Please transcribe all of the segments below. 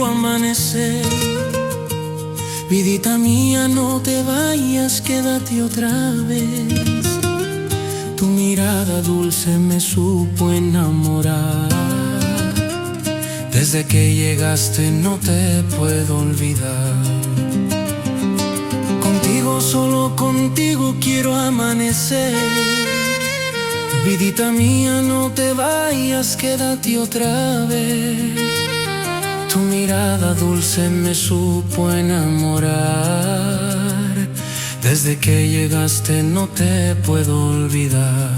quiero amanecer. Vidita mía, no te vayas, quédate otra vez. Tu mirada dulce me supo enamorar. Desde que llegaste no te puedo olvidar. Contigo, solo contigo quiero amanecer. Vidita mía, no te vayas, quédate otra vez. Tu mirada dulce me supo enamorar. Desde que llegaste no te puedo olvidar.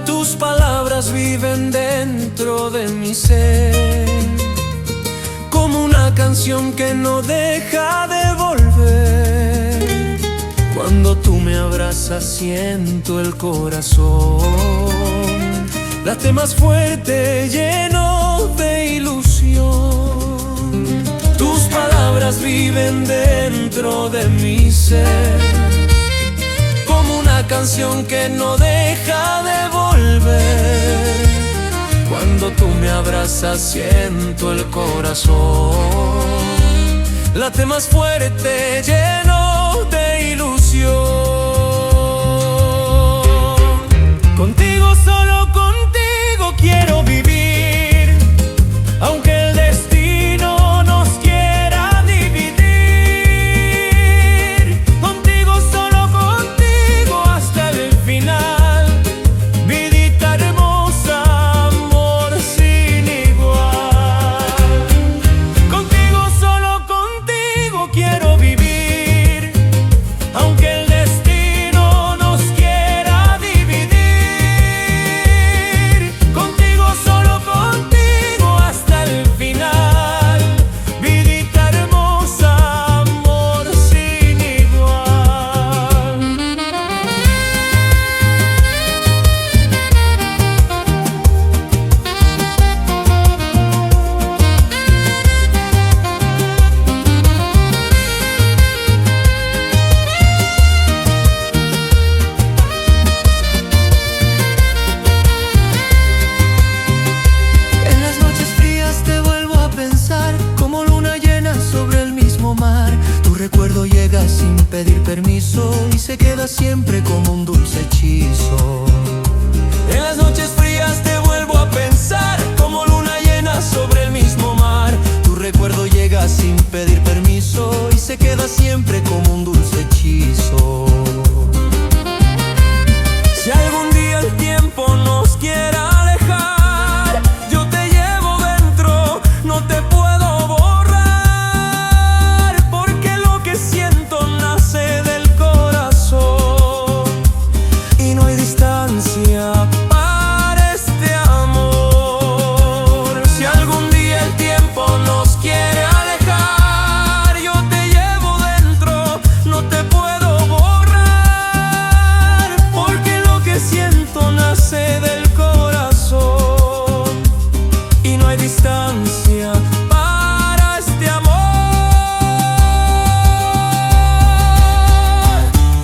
Tus palabras viven dentro de mi ser, como una canción que no deja de volver. Cuando tú me abrazas siento el corazón late más fuerte, lleno de ilusión. Tus palabras viven dentro de mi ser, como una canción que no deja de volver. Cuando tú me abrazas siento el corazón late más fuerte, lleno de ilusión. Contigo, solo contigo quiero vivir, aunque el destino nos quiera dividir. Contigo, solo contigo hasta el final. Vidita hermosa, amor sin igual. Contigo, solo contigo quiero vivir, aunque el destino nos quiera dividir. Contigo, solo contigo hasta el final. Vidita hermosa, amor sin igual. En las noches frías te vuelvo a pensar, como luna llena sobre el mismo mar. Tu recuerdo llega sin pedir permiso y se queda siempre como un dulce hechizo. En las noches frías te vuelvo a pensar, como luna llena sobre el mismo mar. Tu recuerdo llega sin pedir permiso y se queda siempre como un dulce hechizo. Si algún día el tiempo nos quiera alejar, yo te llevo dentro, no te puedo borrar, porque lo que siento nace del corazón y no hay distancia para este amor. Si algún día el tiempo nos quiere alejar, yo te llevo dentro, no te puedo borrar, porque lo que siento nace del corazón y no hay distancia para este amor.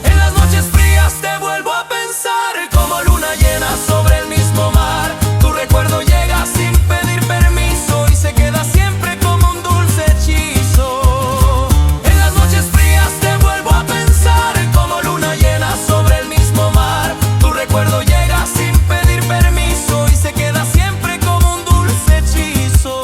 En las noches frías te vuelvo a pensar, como luna llena sobre el mismo mar. Tu recuerdo llega sin pedir permiso y se queda siempre como un dulce hechizo. En las noches frías te vuelvo a pensar, como luna llena sobre el mismo mar. Tu recuerdo llega sin pedir permiso y se queda siempre como un dulce hechizo.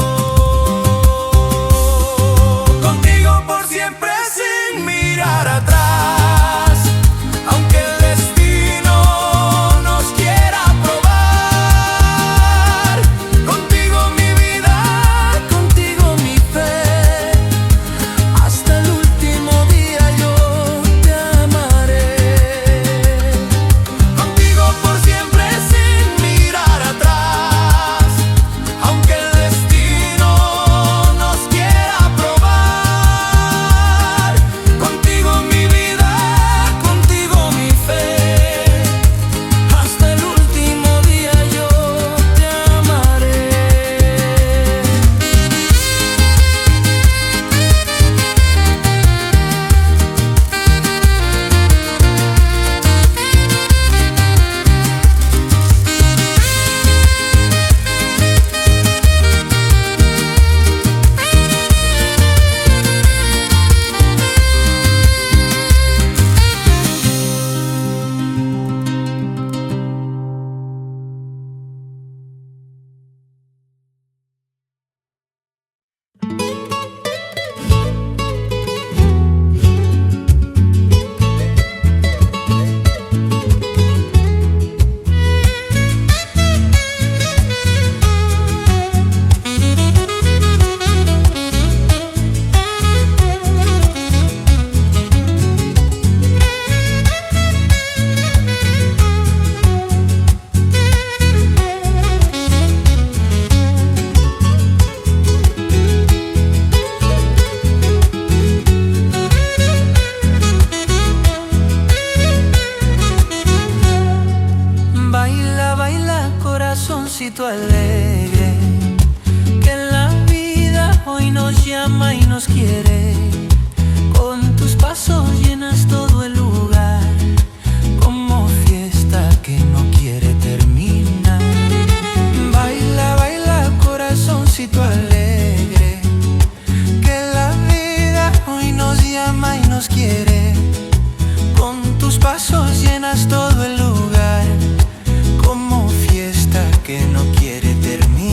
nos quiere. Con tus pasos llenas todo el lugar, como fiesta que no quiere terminar. Baila, baila, corazoncito alegre, que la vida hoy nos llama y nos quiere. Con tus pasos llenas todo el lugar, como fiesta que no quiere terminar.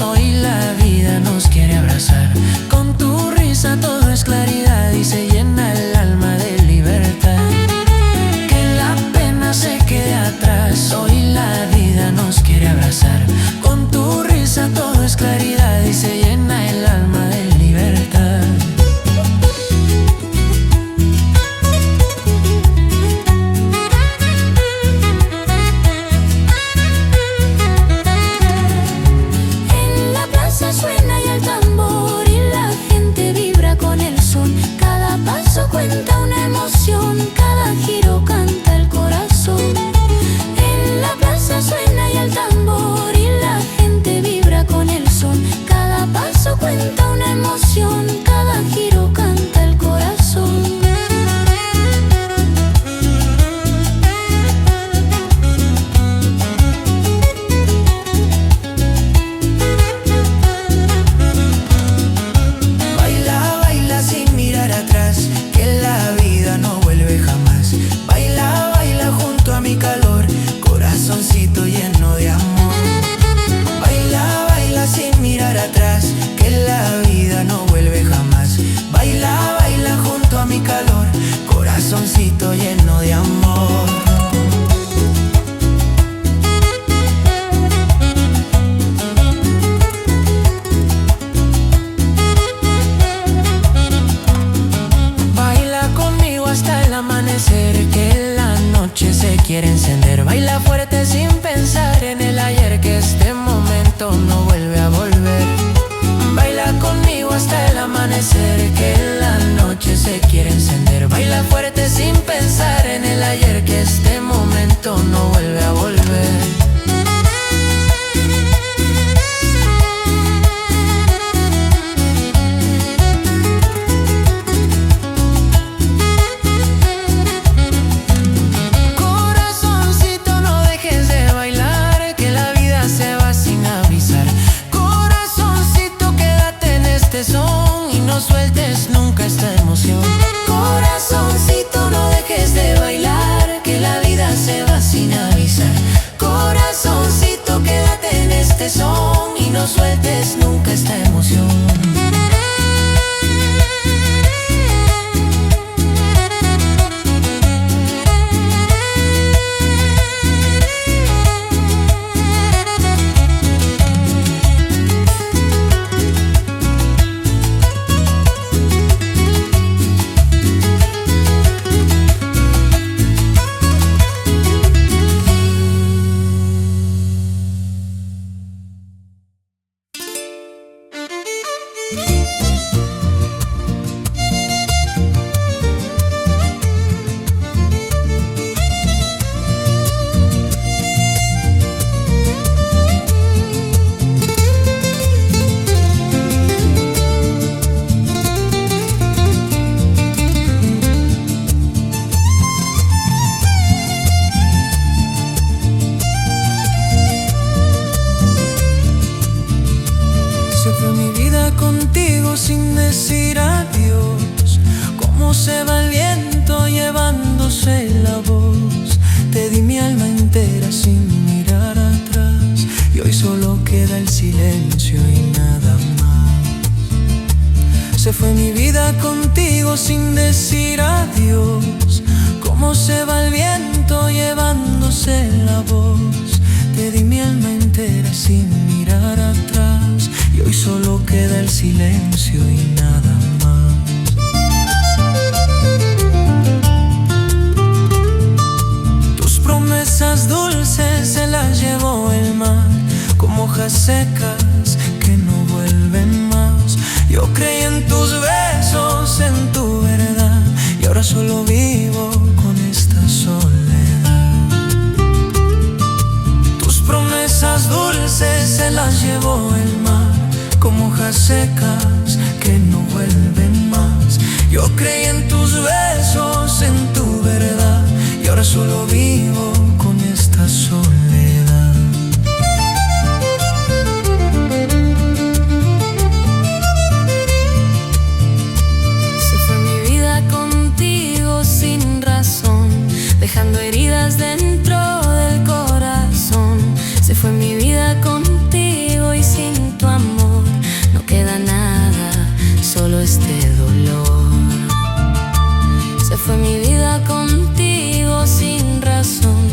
Hoy la vida nos quiere abrazar. Con tu risa todo es claridad y se llena el alma de libertad. Que la pena se quede atrás. Hoy la vida nos quiere abrazar. Con tu risa todo es claridad y se llena el alma de libertad. Suena ya el tambor y la gente vibra con el son. Cada paso cuenta una emoción, cada giro canta el corazón. En la plaza suena ya el tambor y la gente vibra con el son. Cada paso cuenta una emoción, cada giro canta el corazón. Que la vida no vuelve jamás. Baila, baila junto a mi calor, corazoncito lleno de amor. Baila, baila sin mirar atrás, que la vida no vuelve jamás. Baila, baila junto a mi calor, corazoncito lleno de amor. Hasta el amanecer, que la noche noche se quiere encender. Baila fuerte sin pensar en el ayer, que este momento no vuelve a volver. Baila conmigo hasta el amanecer, que la noche se quiere encender. Baila fuerte sin pensar en el ayer, que este momento no vuelve a volver. Y no sueltes nunca esta emoción. Corazoncito, no dejes de bailar, que la vida se va sin avisar. Corazoncito, quédate en este son y no sueltes nunca esta emoción. Contigo sin decir adiós, como se va el viento llevándose la voz. Te di mi alma entera sin mirar atrás, y hoy solo queda el silencio y nada más. Se fue mi vida contigo sin decir adiós, como se va el viento llevándose la voz. Te di mi alma entera sin mirar atrás, y hoy solo queda el silencio y nada más. Tus promesas dulces se las llevó el mar, como hojas secas que no vuelven más. Yo creí en tus besos, en tu verdad, y ahora solo vivo con esta soledad. Tus promesas dulces se las llevó el mar, como hojas secas que no vuelven más. Yo creí en tus besos, en tu verdad, y ahora solo vivo con esta soledad. Se fue mi vida contigo sin razón, dejando heridas dentro del corazón. Se fue mi vida contigo y sin tu amor no queda nada, solo este dolor. Se fue mi vida contigo sin razón,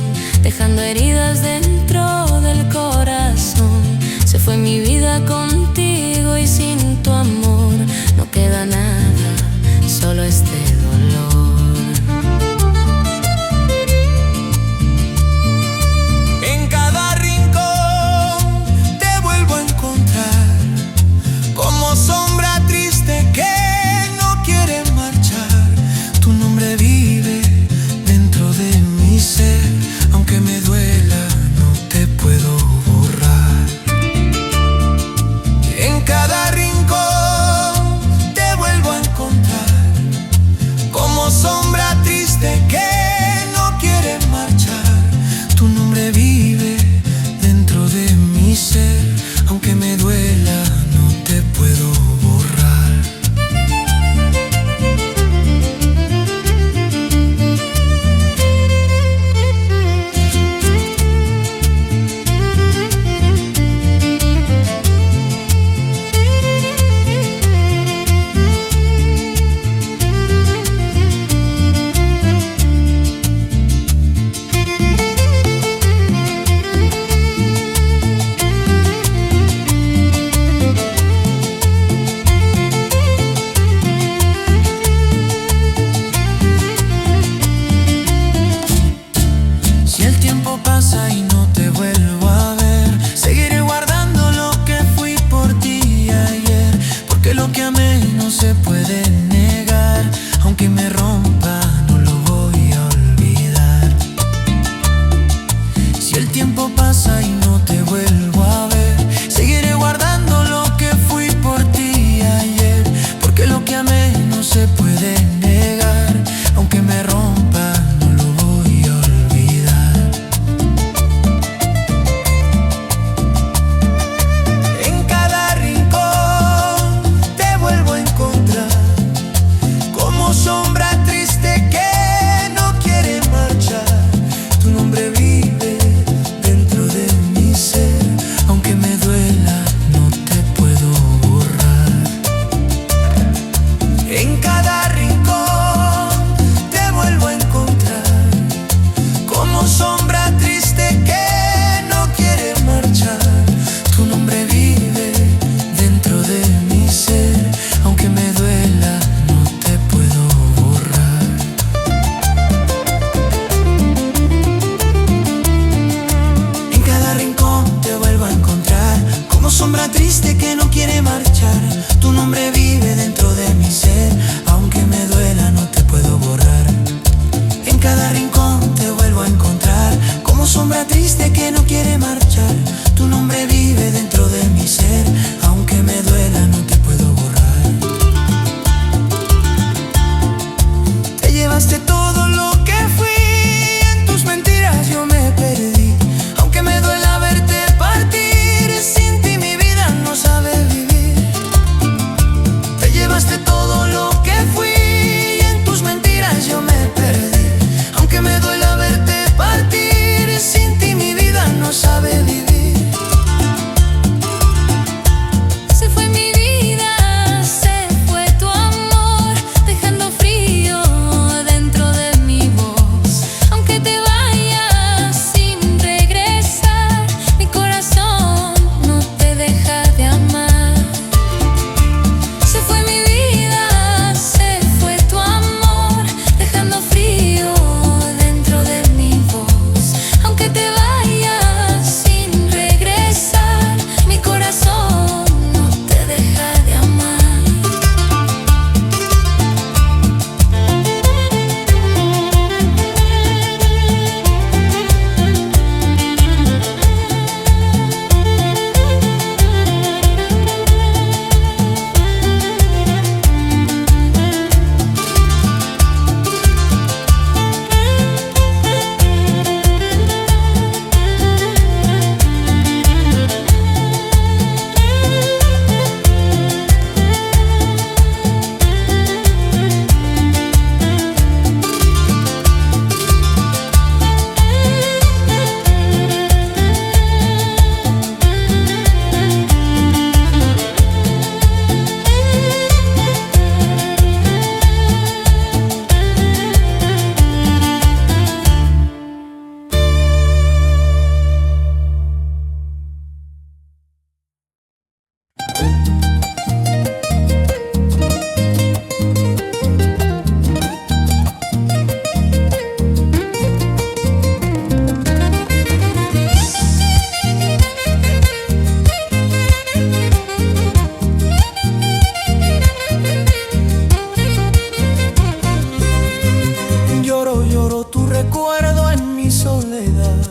recuerdo en mi soledad.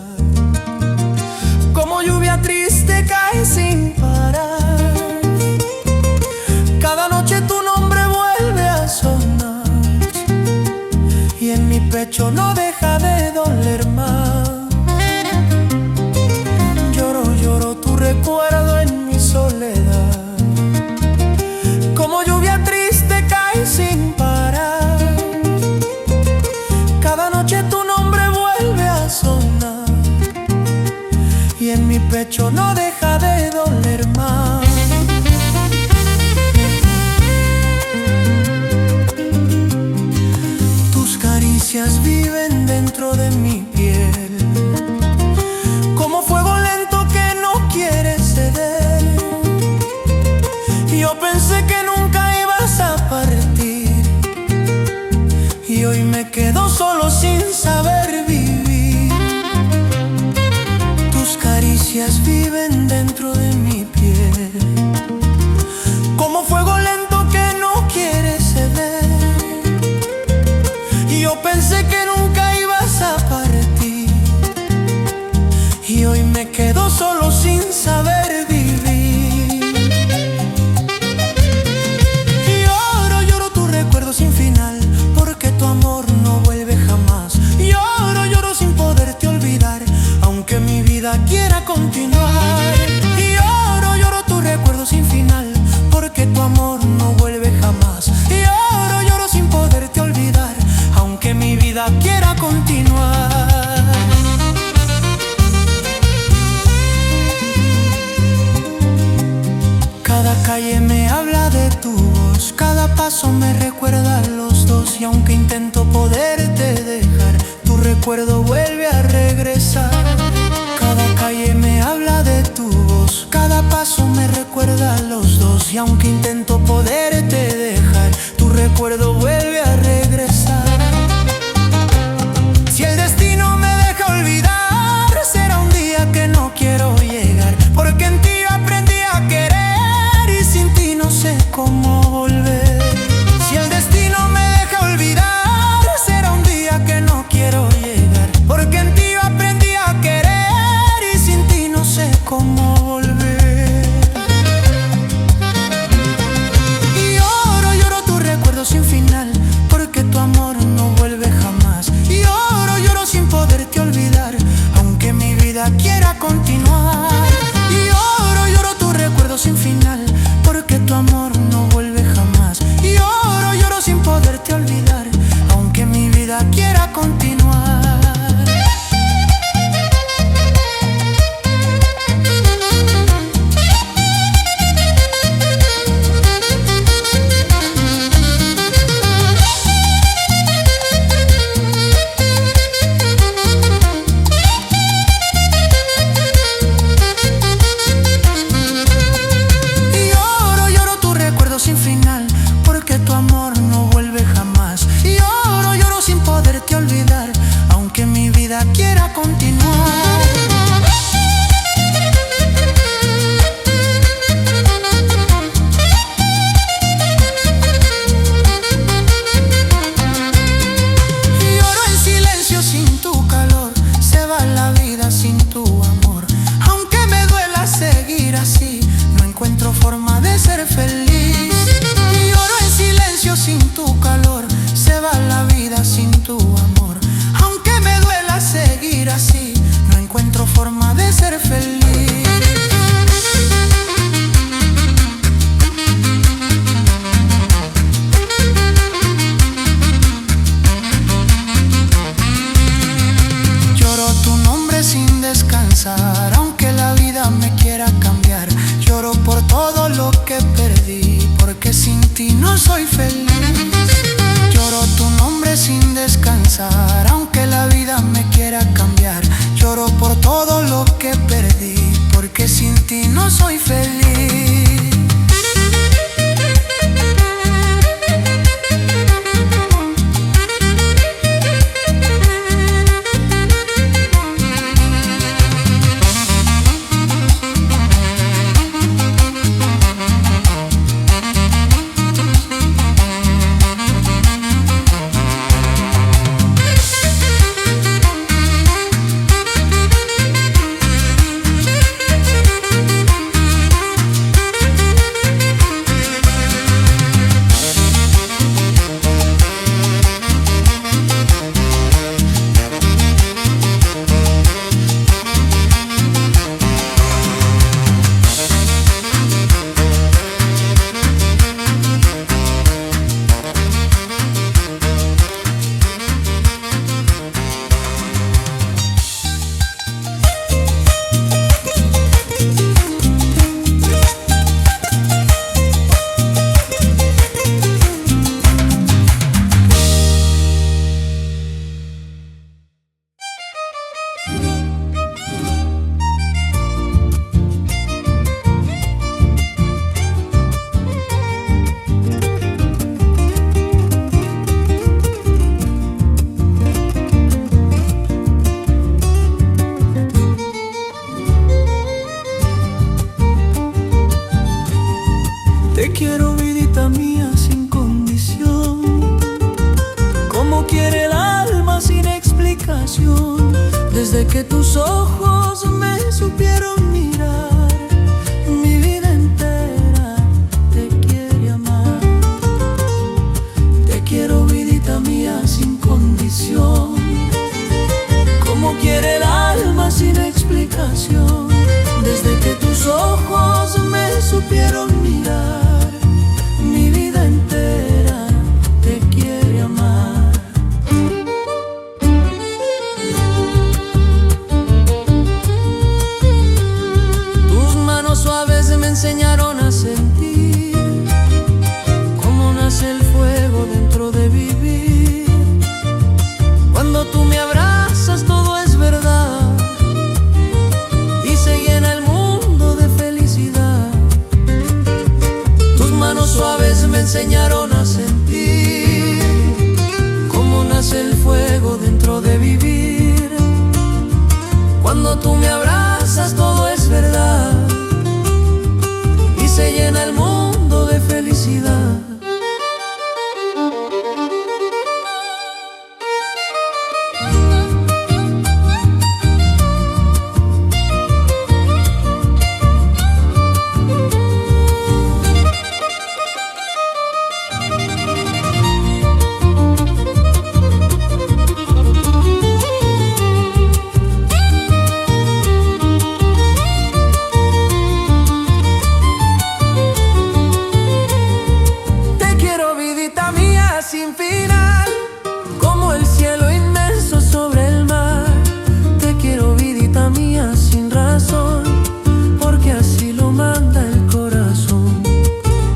Como lluvia triste cae sin parar. Cada noche tu nombre vuelve a sonar y en mi pecho no deja de doler más. Lloro, lloro tu recuerdo en mi soledad. Como lluvia triste cae sin parar. Cada noche tu nombre vuelve a sonar y en mi pecho no deja de doler más. Tus caricias viven dentro de mi piel, como fuego lento que no quiere ceder. Yo pensé que nunca ibas a partir y hoy me quedo solo sin saber vivir. Tus caricias viven dentro de mi piel, como fuego lento que no quiere ceder. Yo pensé que nunca ibas a partir y hoy me quedo solo sin saber vivir. Lloro, lloro tu recuerdo sin final, porque tu amor no vuelve jamás. Lloro, lloro sin poderte olvidar, aunque mi vida quiera continuar. Lloro, lloro tu recuerdo sin final, porque tu amor no vuelve jamás. Lloro, lloro sin poderte olvidar, aunque mi vida quiera continuar. Cada calle me habla de tu voz, cada paso me recuerda a los dos. Y aunque intento poderte dejar, tu recuerdo vuelve a regresar. Cada calle me habla de tu voz, cada paso me recuerda a los dos. Y aunque intento poderte dejar, tu recuerdo vuelve a regresar. Si el destino me deja olvidar, será un día que no quiero llegar, porque en ti yo aprendí a querer y sin ti no sé cómo volver. Si el destino me deja olvidar, será un día que no quiero llegar, porque en ti yo aprendí a querer y sin ti no sé cómo volver. Y lloro, lloro tu recuerdo sin final, porque tu amor condición. Desde que tus ojos me supieron mirar, mi vida entera te quiere amar. Te quiero, vidita mía, sin condición, como quiere el alma sin explicación. Desde que tus ojos me supieron mirar, mi vida entera te quiere amar. Tus manos suaves me enseñaron a sentir cómo nace el fuego dentro de vivir. Cuando tú me abrazas todo es verdad y se llena el mundo de felicidad. Tus manos suaves me enseñaron a sentir cómo nace el fuego dentro de vivir. Cuando tú me abrazas todo es verdad y se llena el mundo de felicidad. Sin final, como el cielo inmenso sobre el mar. Te quiero, vidita mía, sin razón, porque así lo manda el corazón.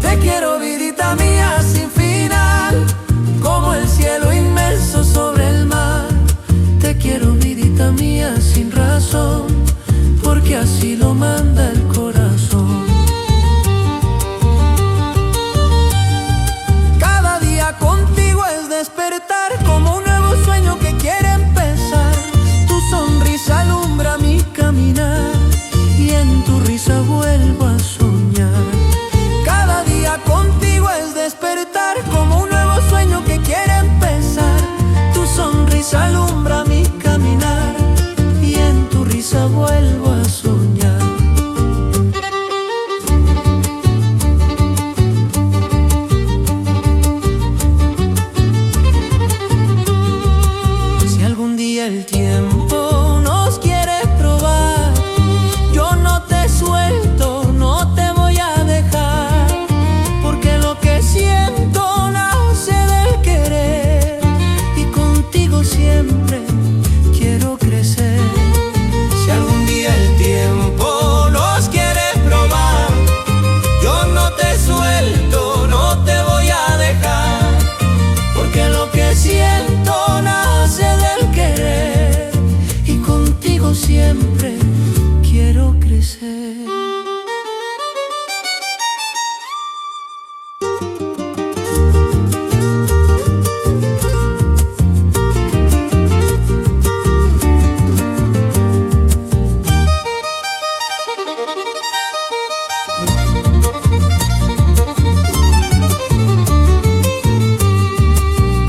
Te quiero, vidita mía, sin final, como el cielo inmenso sobre el mar. Te quiero, vidita mía, sin razón, porque así lo manda el corazón. Contigo es despertar, como un nuevo sueño que quiere empezar. Tu sonrisa alumbra mi caminar y en tu risa vuelvo a soñar. Cada día contigo es despertar, como un nuevo sueño que quiere empezar. Tu sonrisa alumbra mi caminar y en tu risa vuelvo a soñar. El tiempo nos quiere probar, yo no te suelto, no te voy a dejar, porque lo que siento nace del querer y contigo siempre quiero crecer. Si algún día el tiempo nos quiere probar, yo no te suelto, no te voy a dejar, porque lo que siento nace del querer y contigo siempre quiero crecer.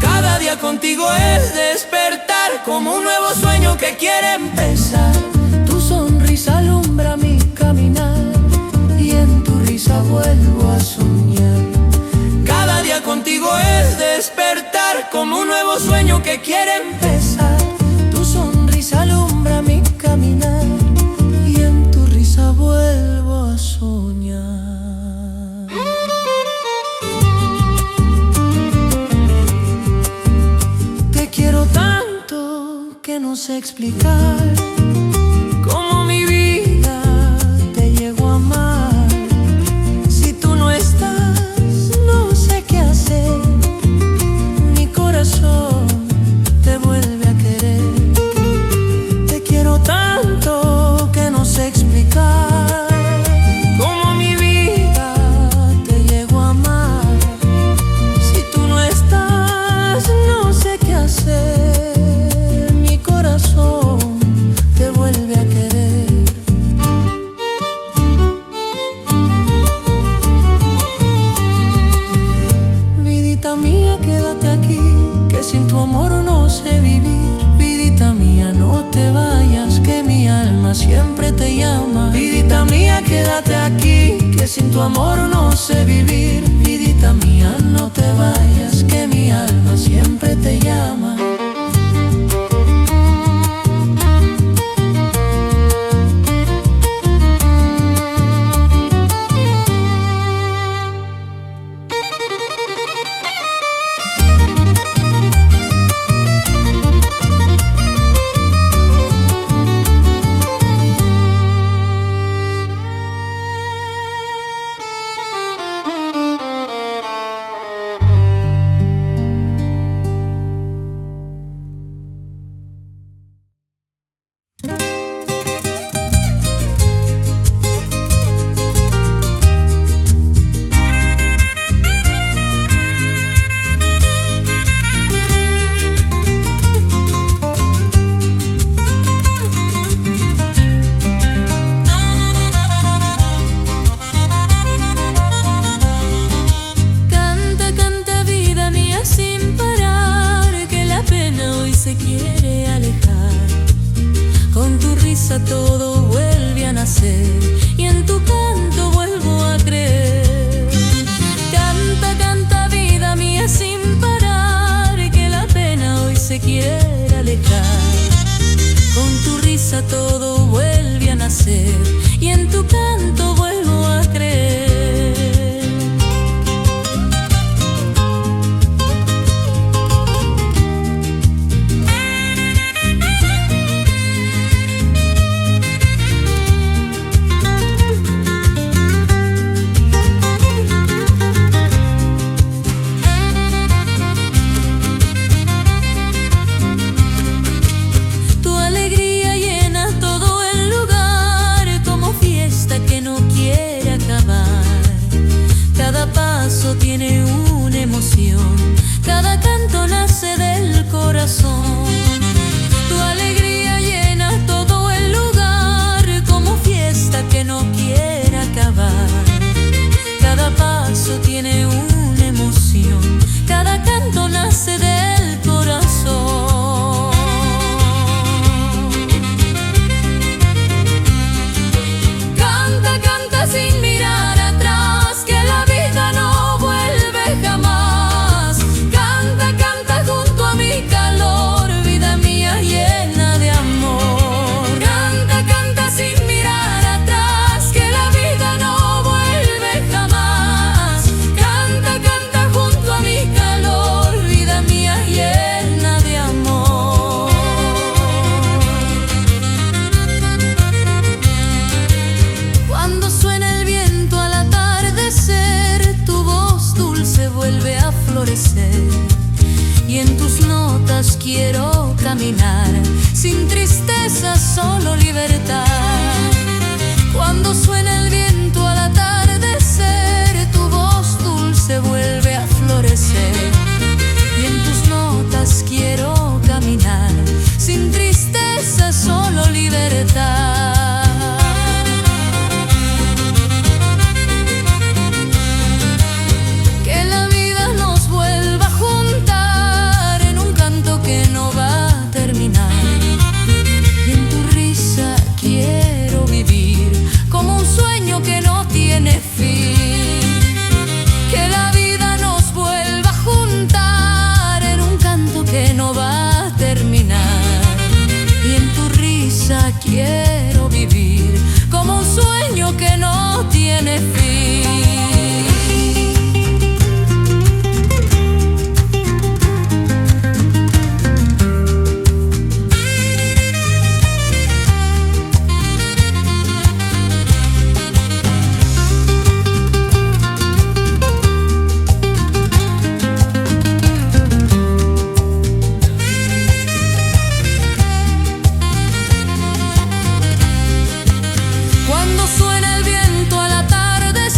Cada día contigo es despertar, como un nuevo sueño que quiere empezar. Tu sonrisa alumbra mi caminar y en tu risa vuelvo a soñar. Cada día contigo es despertar, como un nuevo sueño que quiere empezar. Tu sonrisa alumbra mi caminar y en tu risa vuelvo a soñar. Te quiero tanto que no sé explicar cómo mi vida te llegó a amar. Si tú no estás, no sé qué hacer. Mi corazón te vuelve a querer. Te quiero tanto que no sé explicar cómo mi vida te llegó a amar. Si tú no estás, no sé qué hacer. Mi corazón sin tu amor no sé vivir. Vidita mía, no te vayas, que mi alma siempre te llama. Todo vuelve a nacer y en tu canto vuelvo a creer. Canta, canta vida mía sin parar, que la pena hoy se quiere alejar. Con tu risa todo vuelve a nacer y en tu canto vuelvo a creer. Tiene una emoción, cada canto nace del corazón. Tu alegría llena todo el lugar, como fiesta que no quiere acabar. Cada paso tiene una emoción, cada canto nace del corazón. Canta, canta sin mirar atrás, que la vida no jamás. Canta, canta junto a mi calor, vida mía llena de amor. Canta, canta sin mirar atrás, que la vida no vuelve jamás. Canta, canta junto a mi calor, vida mía llena de amor. Cuando suena el viento al atardecer, se vuelve a florecer y en tus notas quiero caminar, sin tristeza, solo libertad. Cuando suena el viento al atardecer, tu voz dulce vuelve a florecer y en tus notas quiero caminar, sin tristeza, solo libertad. Quiero vivir como un sueño que no tiene fin. Cuando suena el viento al atardecer,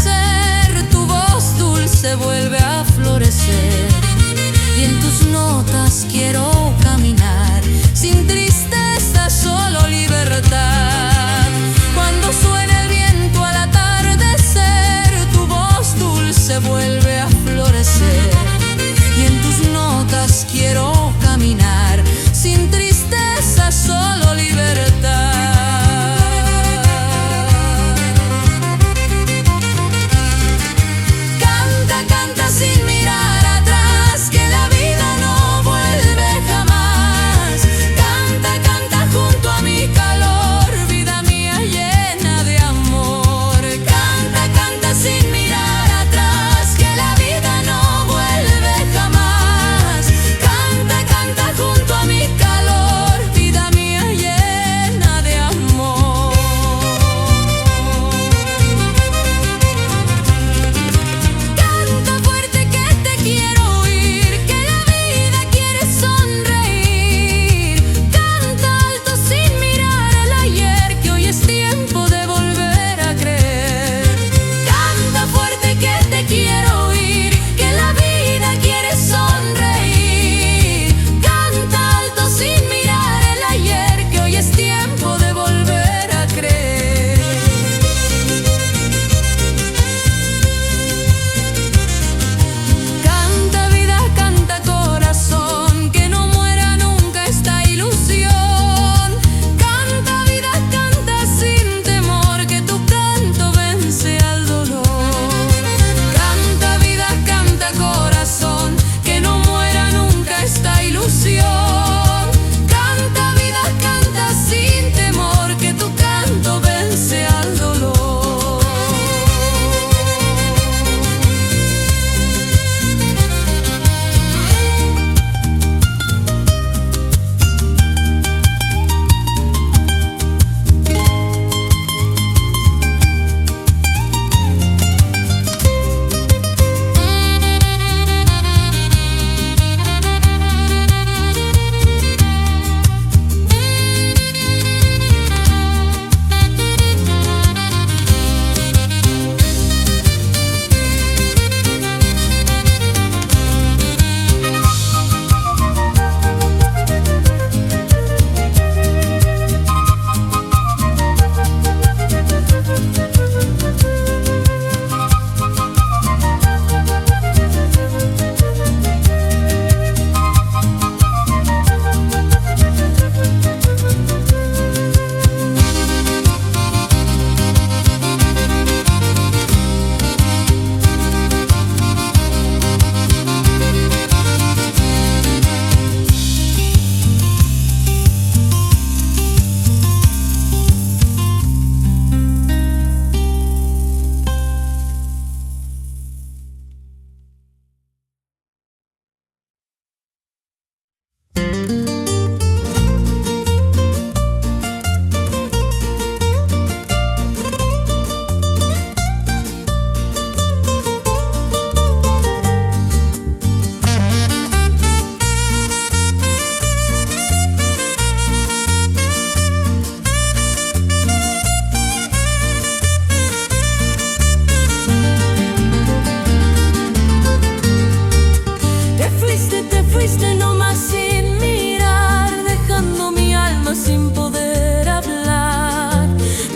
alma sin poder hablar.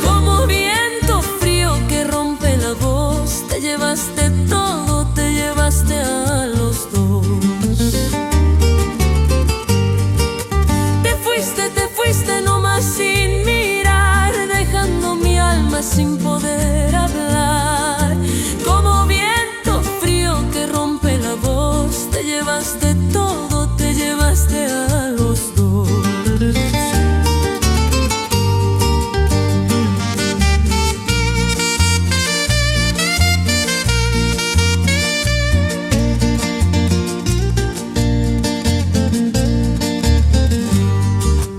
Como viento frío que rompe la voz, te llevaste todo, te llevaste a los dos. Te fuiste nomás sin mirar, dejando mi alma sin poder hablar. Como viento frío que rompe la voz, te llevaste todo, te llevaste a los dos.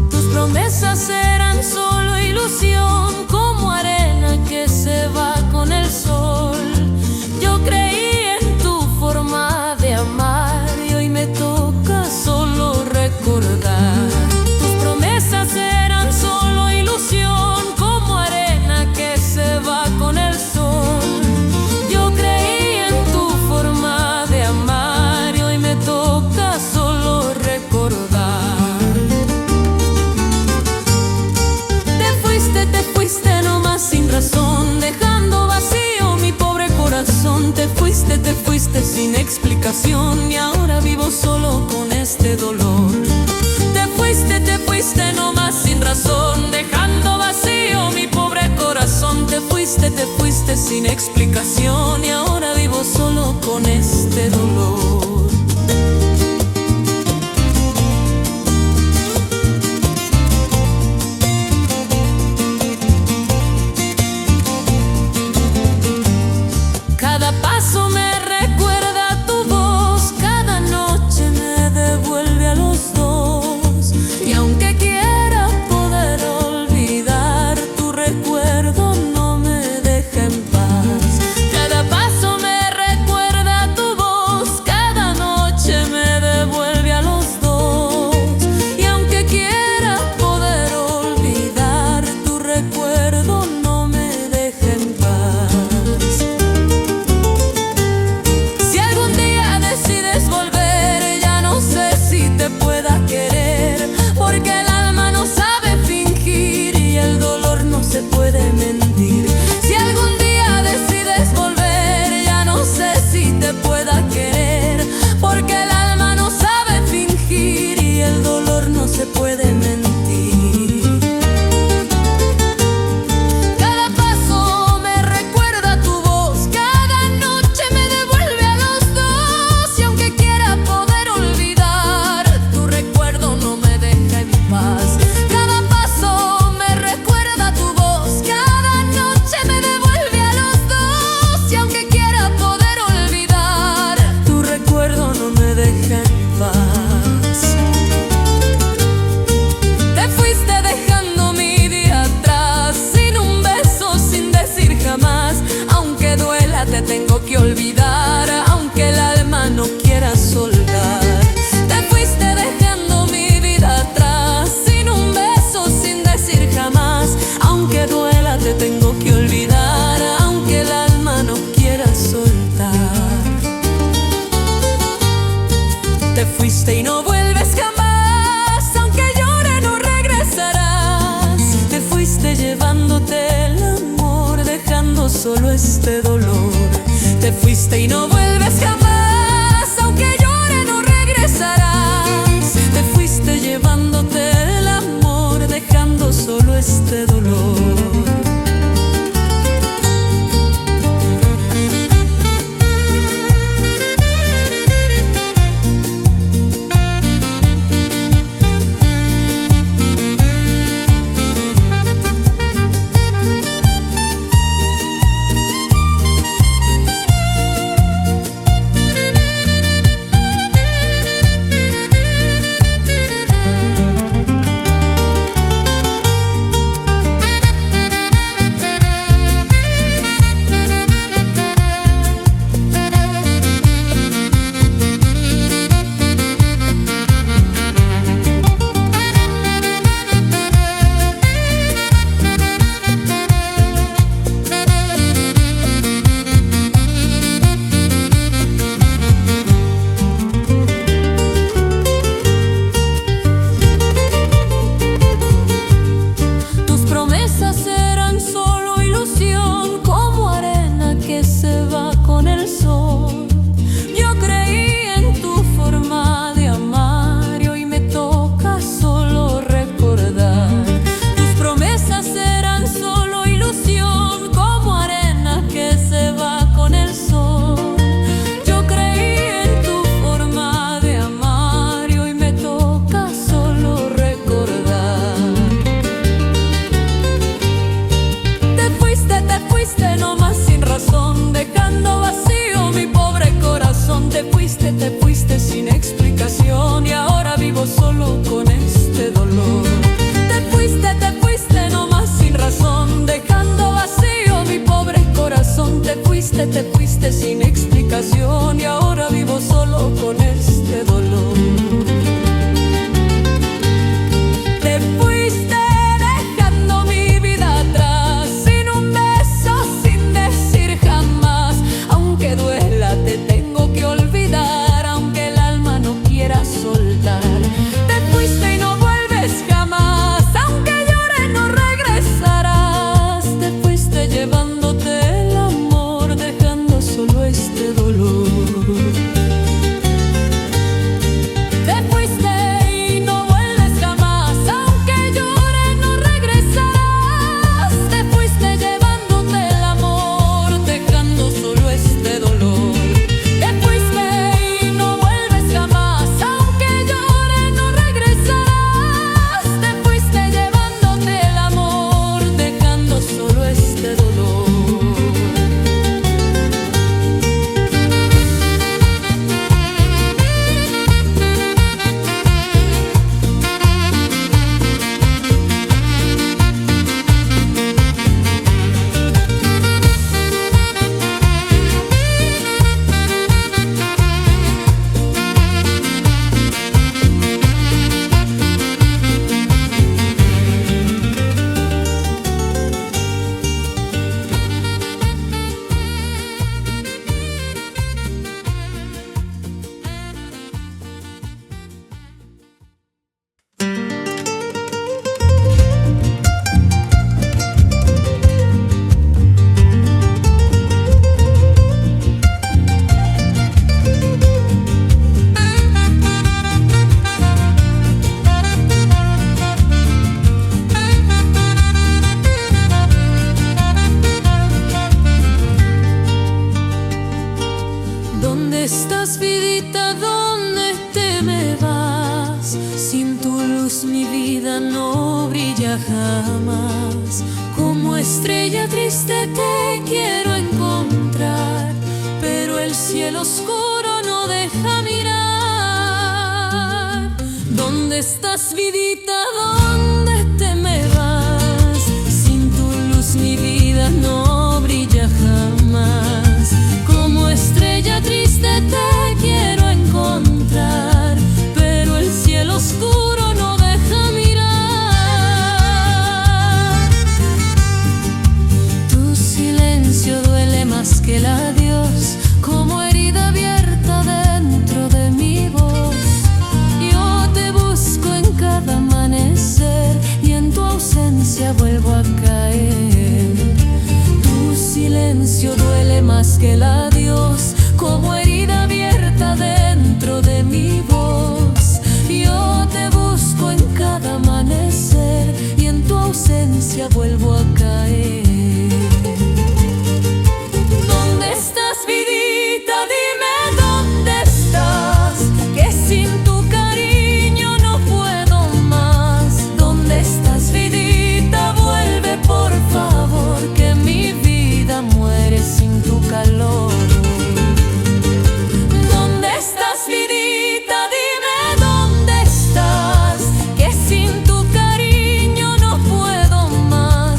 Tus promesas eran solo ilusión, como arena que se va con el sol. Yo creí en tu forma de amar y hoy me toca solo recordar. Tus promesas eran solo ilusión, como arena que se va con el sol. Yo creí en tu forma de amar y hoy me toca solo recordar. Te fuiste nomás sin razón, dejando vacío mi pobre corazón. Te fuiste sin explicación y ahora vivo solo con este dolor. Te fuiste nomás sin razón, dejando vacío mi pobre corazón. Te fuiste sin explicación y ahora vivo solo con este dolor. Cada paso me recuerda tu voz, cada noche me devuelve a los dos. Y aunque quiera poder olvidar, tu recuerdo no me deja en paz. Cada paso me recuerda tu voz, cada noche me devuelve a los dos. Y aunque quiera poder olvidar, tu recuerdo no me deja en paz. Porque el alma no sabe fingir y el dolor no se puede mentir. Si algún día decides volver, ya no sé si te pueda querer. Porque el alma no sabe fingir y el dolor no se puede mentir. Cada paso me recuerda tu voz, cada noche me devuelve a los dos. Y aunque quiera poder olvidar, tu recuerdo no me deja en paz. Cada paso me recuerda tu voz, cada noche me devuelve a los dos. Y aunque quiera poder olvidar, tu recuerdo no me deja en paz. Te fuiste dejando mi día atrás, sin un beso, sin decir jamás. Aunque duela te tengo que olvidar, aunque el alma no quiera soltar. Te fuiste dejando mi vida atrás, sin un beso, sin decir jamás. Aunque duela te tengo que olvidar, aunque el alma no quiera soltar. Te fuiste y no vuelves jamás, aunque llore no regresarás. Te fuiste llevándote el amor, dejando solo este dolor. Te fuiste y no vuelves jamás, aunque llore no regresarás. Te fuiste llevándote el amor, dejando solo este dolor. te fuiste sin explicación y ahora vivo solo con este dolor. Te fuiste dejando mi vida atrás, sin un beso, sin decir jamás. Aunque duela, te tengo que olvidar, aunque el alma no quiera soltar. Te fuiste y no vuelves jamás, aunque llore no regresarás. Te fuiste llevándote el amor, dejando solo este dolor. Te fuiste y no vuelves jamás, aunque llore no regresarás. Te fuiste llevándote el amor, dejando solo este dolor. Te fuiste y no vuelves jamás, aunque llore no regresarás. Te fuiste llevándote el amor, dejando solo este dolor. ¿Dónde estás, vidita? ¿Dónde te me vas? Sin tu luz mi vida no brilla jamás. Como estrella triste te quiero encontrar, pero el cielo oscuro no deja mirar. ¿Dónde estás, vidita? ¿Dónde te me vas? Sin tu luz mi vida no brilla jamás. Como estrella triste te quiero encontrar, pero el cielo oscuro no deja mirar. Tu silencio duele más que el adiós, como herida abierta dentro de mi voz. Yo te busco en cada amanecer y en tu ausencia vuelvo a caer. Tu silencio duele más que el adiós, como herida abierta dentro de mi voz. Yo te busco en cada amanecer y en tu ausencia vuelvo a caer. ¿Dónde estás, vidita? Dime dónde estás, que sin tu cariño no puedo más. ¿Dónde estás, vidita? Vuelve por favor, que mi vida muere sin tu calor. ¿Dónde estás, vidita? Dime dónde estás, que sin tu cariño no puedo más.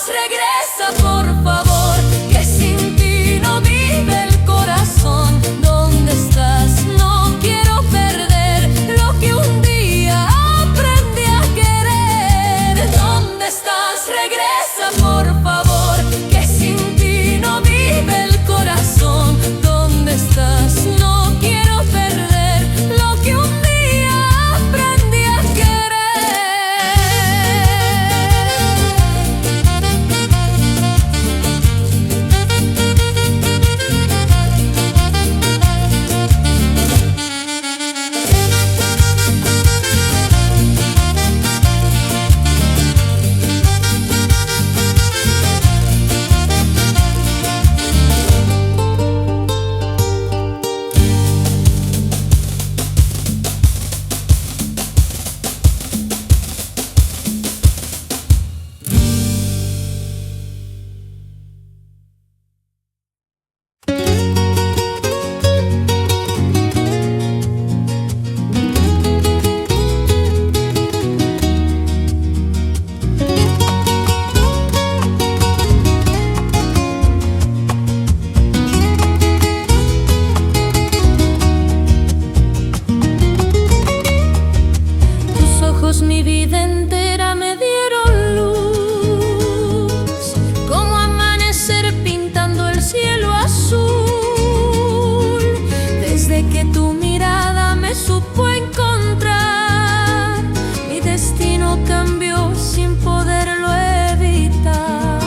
estás? Regresa, por favor, que sin ti no vive el corazón. ¿Dónde estás? No quiero perder lo que un día aprendí a querer. ¿Dónde estás? Regresa, por favor, que sin ti no vive el corazón. ¿Dónde estás? No quiero perder lo que un día aprendí a querer. Mi vida entera me dieron luz, como amanecer pintando el cielo azul. Desde que tu mirada me supo encontrar, mi destino cambió sin poderlo evitar.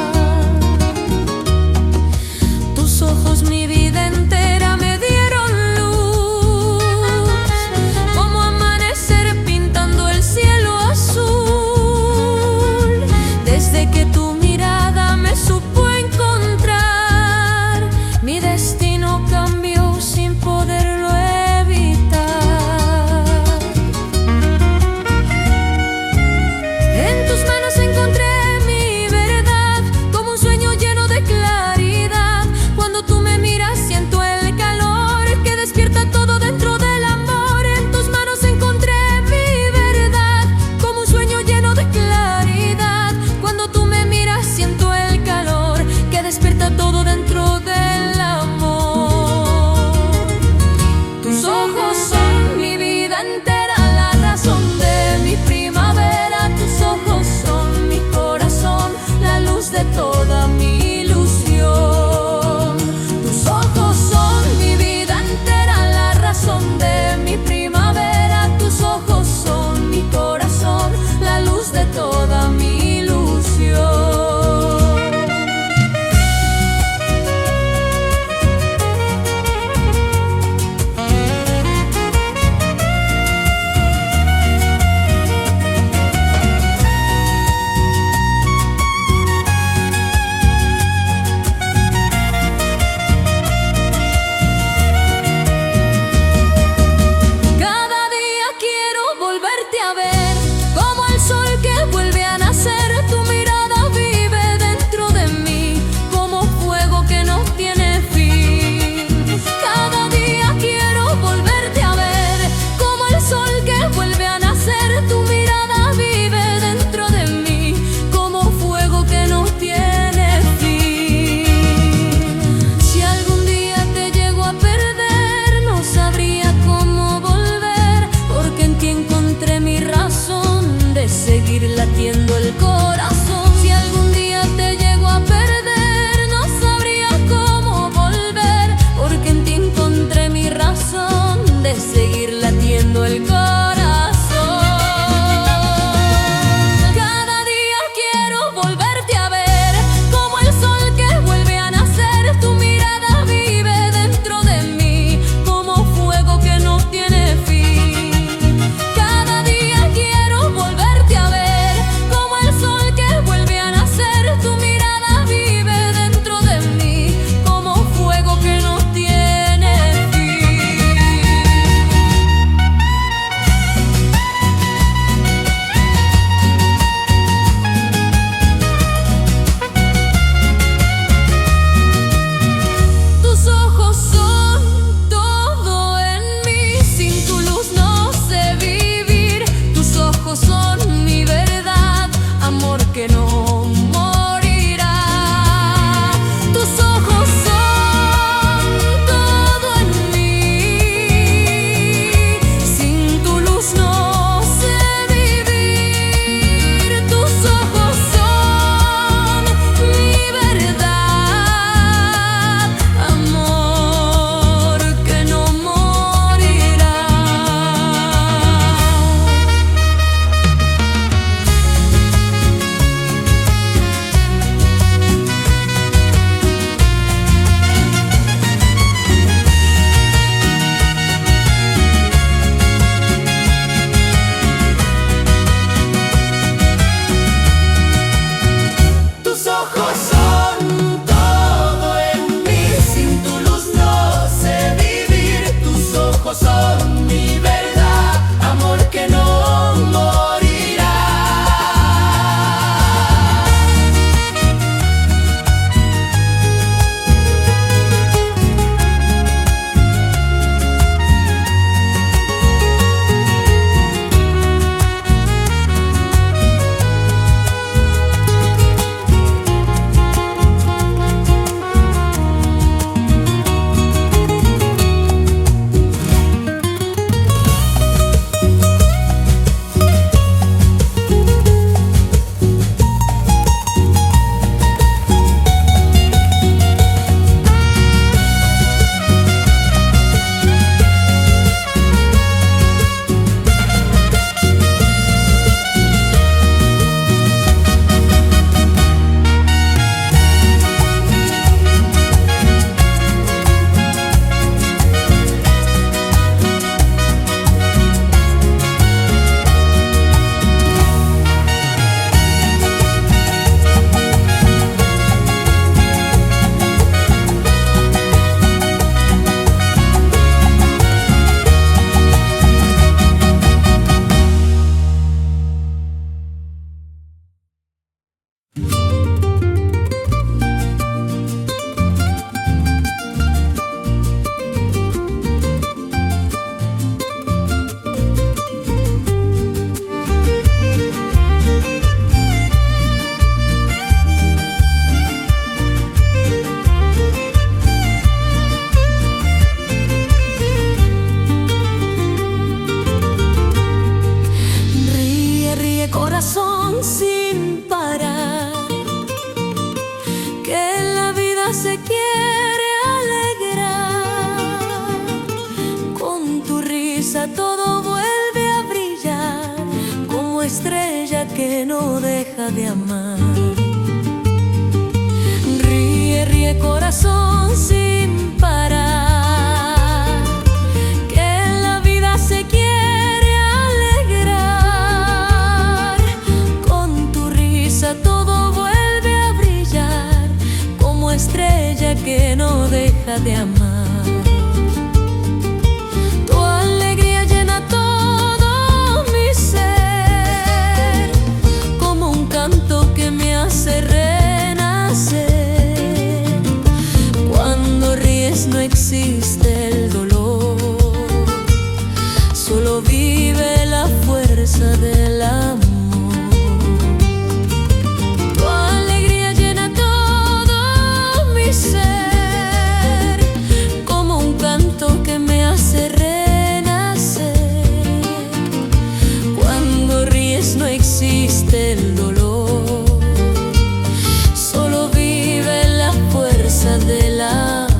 Tus ojos mi vida entera me dieron luz, como amanecer pintando el cielo azul. Desde que tu mirada me supo encontrar, mi destino cambió sin poderlo evitar. En tus manos encontré mi verdad, como un sueño lleno de claridad. Cuando tú me miras siento el calor que despierta todo dentro del amor. En tus manos encontré mi verdad, como un sueño lleno de claridad. Cuando tú me miras siento el calor que despierta todo dentro del amor. Tus ojos son mi vida entera, la razón de mi primavera. Tus ojos son mi corazón, la luz de toda mi ilusión. Tus ojos son mi vida entera, la razón de mi primavera. Tus ojos son mi corazón, la luz de toda mi ilusión. no deja de amar. Ríe, ríe corazón sin parar, que en la vida se quiere alegrar. Con tu risa todo vuelve a brillar, como estrella que no deja de amar. Tu alegría llena todo mi ser, como un canto que me hace renacer. Cuando ríes no existe el dolor, solo vive la fuerza del amor. Tu alegría llena todo mi ser, como un canto que me hace renacer. Cuando ríes no existe el dolor, solo vive la fuerza del amor.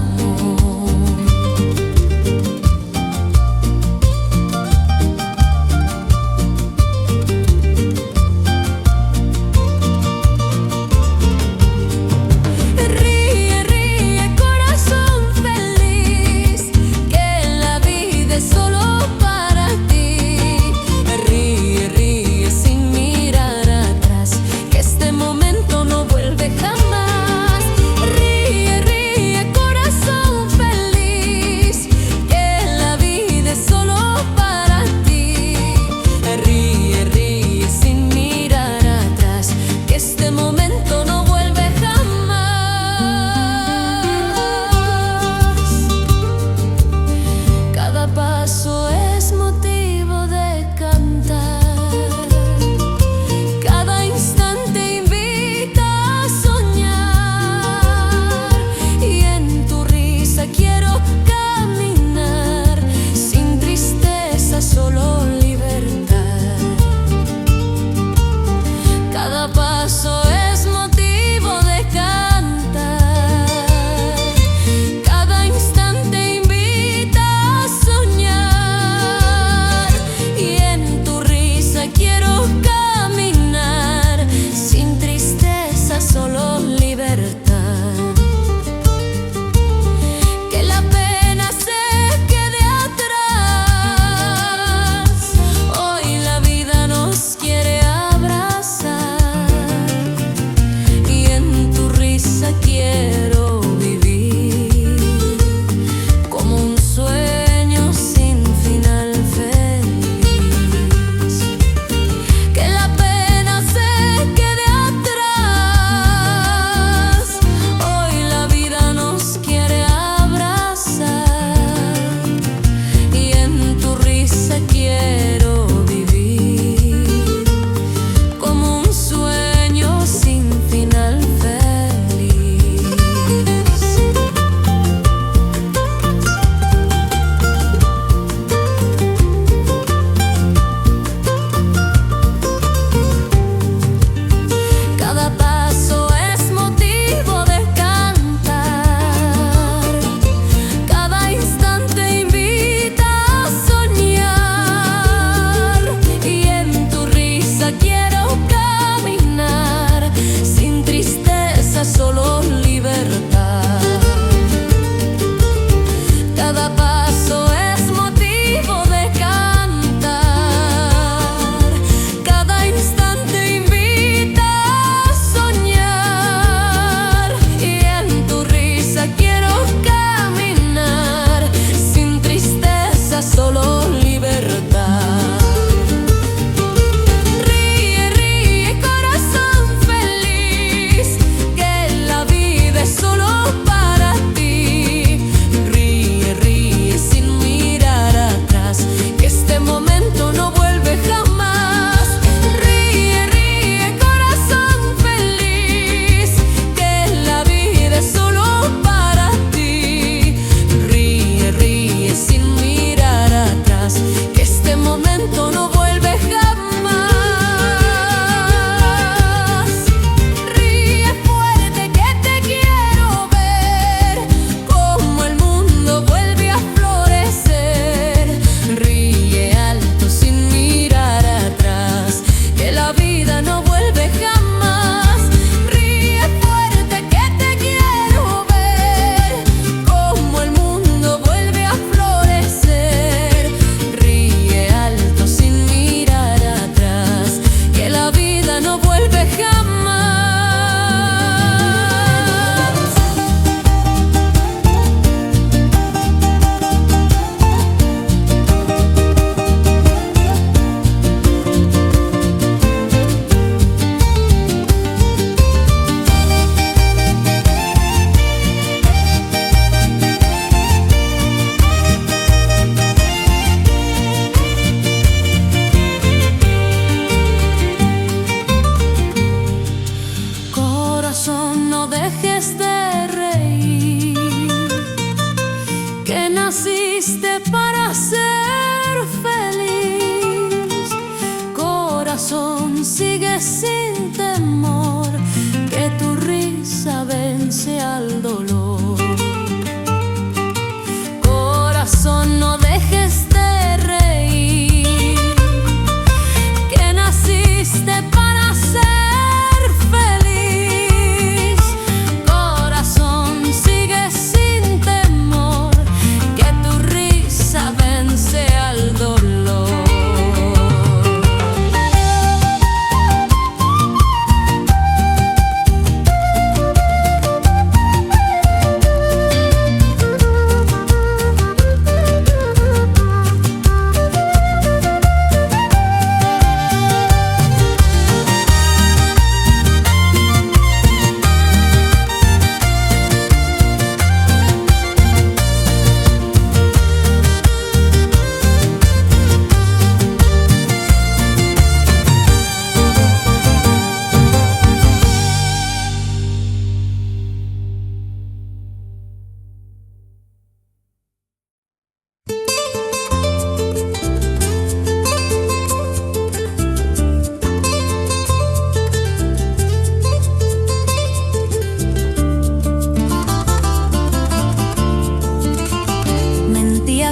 dejes de reír, que naciste para ser feliz. Corazón, sigue sin temor, que tu risa vence al dolor. Corazón, no dejes de reír, que naciste para ser feliz. Corazón, sigue sin temor, que tu risa vence al dolor.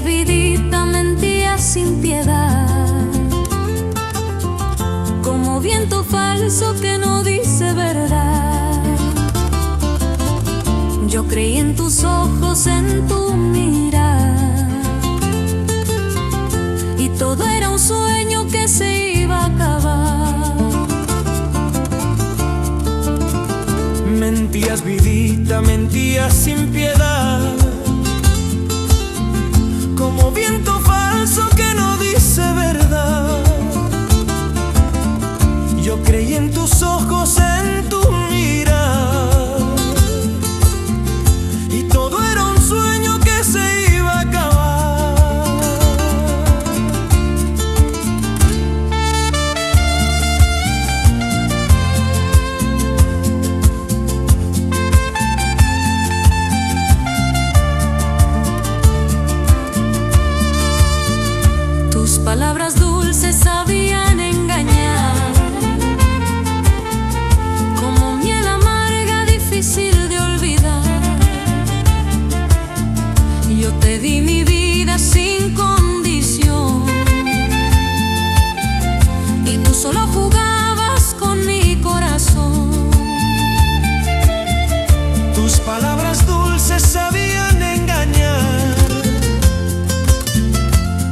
Vidita, mentía sin piedad, como viento falso que no dice verdad. Yo creí en tus ojos, en tu mirar, y todo era un sueño que se iba a acabar. Mentías, vidita, mentías sin piedad, como viento falso que no dice verdad. Yo creí en tus ojos, en tu mirar, y todo era un sueño que se iba a acabar. Tus palabras dulces sabían engañar, como miel amarga difícil de olvidar. Yo te di mi vida sin condición, y tú solo jugabas con mi corazón. Tus palabras dulces sabían engañar,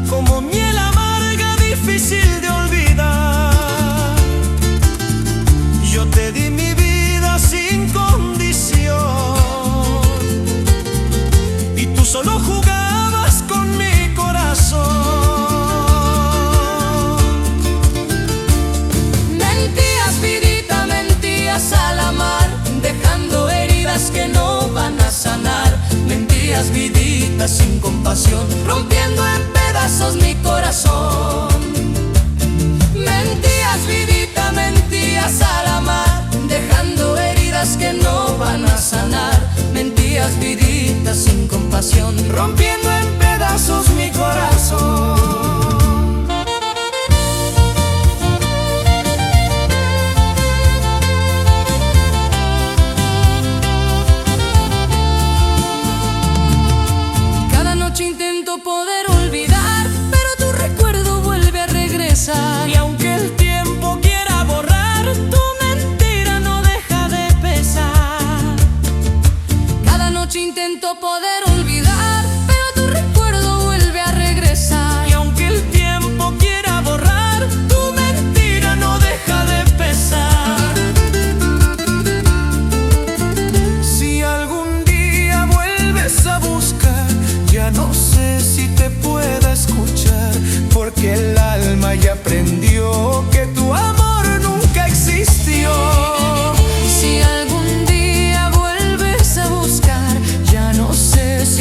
como miel amarga difícil de olvidar. Yo te di mi vida sin condición, y tú solo jugabas con mi corazón. Mentías, vidita, mentías al amar, dejando heridas que no van a sanar. Mentías, vidita, sin compasión, Rompiendo en pedazos mi corazón. Mentías, vidita, mentías al amar, dejando heridas que no van a sanar. mentías, vidita, sin compasión, rompiendo en pedazos mi corazón. Intento poder olvidar, pero tu recuerdo vuelve a regresar. Y aunque el tiempo quiera borrar, tu mentira no deja de pesar. Cada noche intento poder olvidar, pero tu recuerdo vuelve a regresar. Y aunque el tiempo quiera borrar, tu mentira no deja de pesar. Si algún día vuelves a buscar, ya no sé si te pueda escuchar, porque el alma ya aprendió que tu amor nunca existió. Si algún día vuelves a buscar, ya no sé si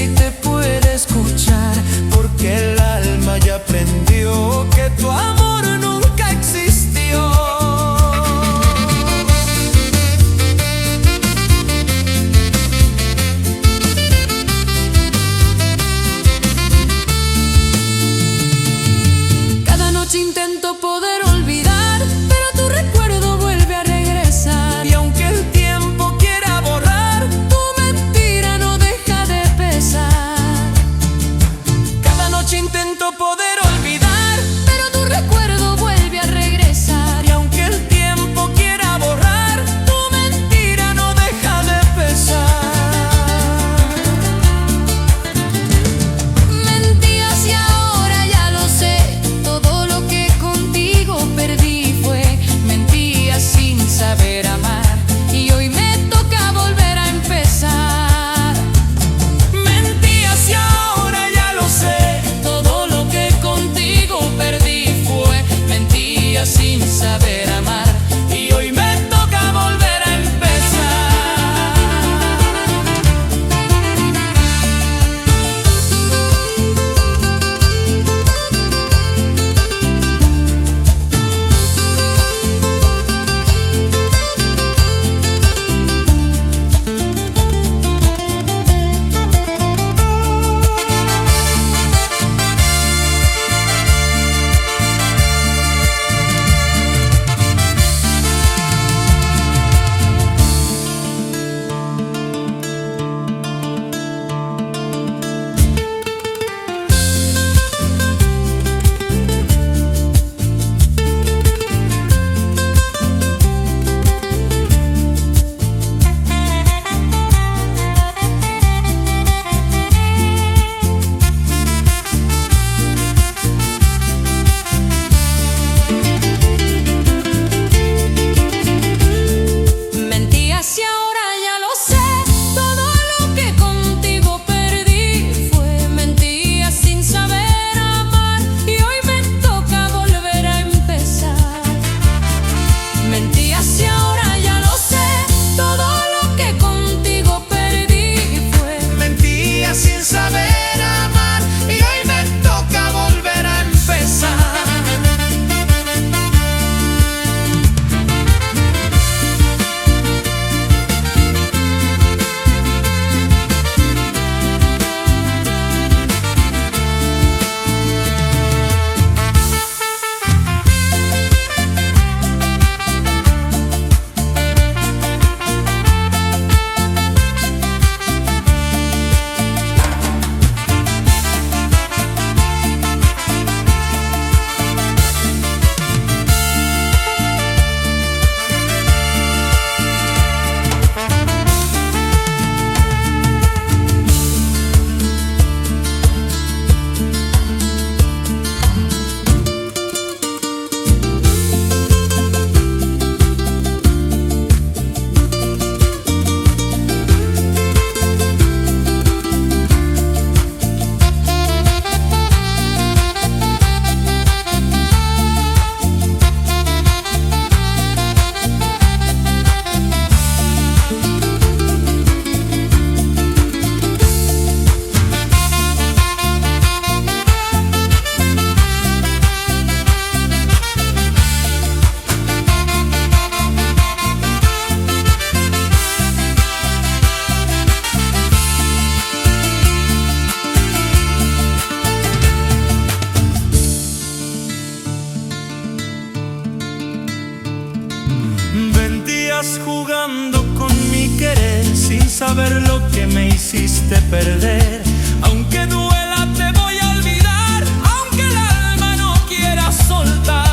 saber lo que me hiciste perder. Aunque duela te voy a olvidar, aunque el alma no quiera soltar.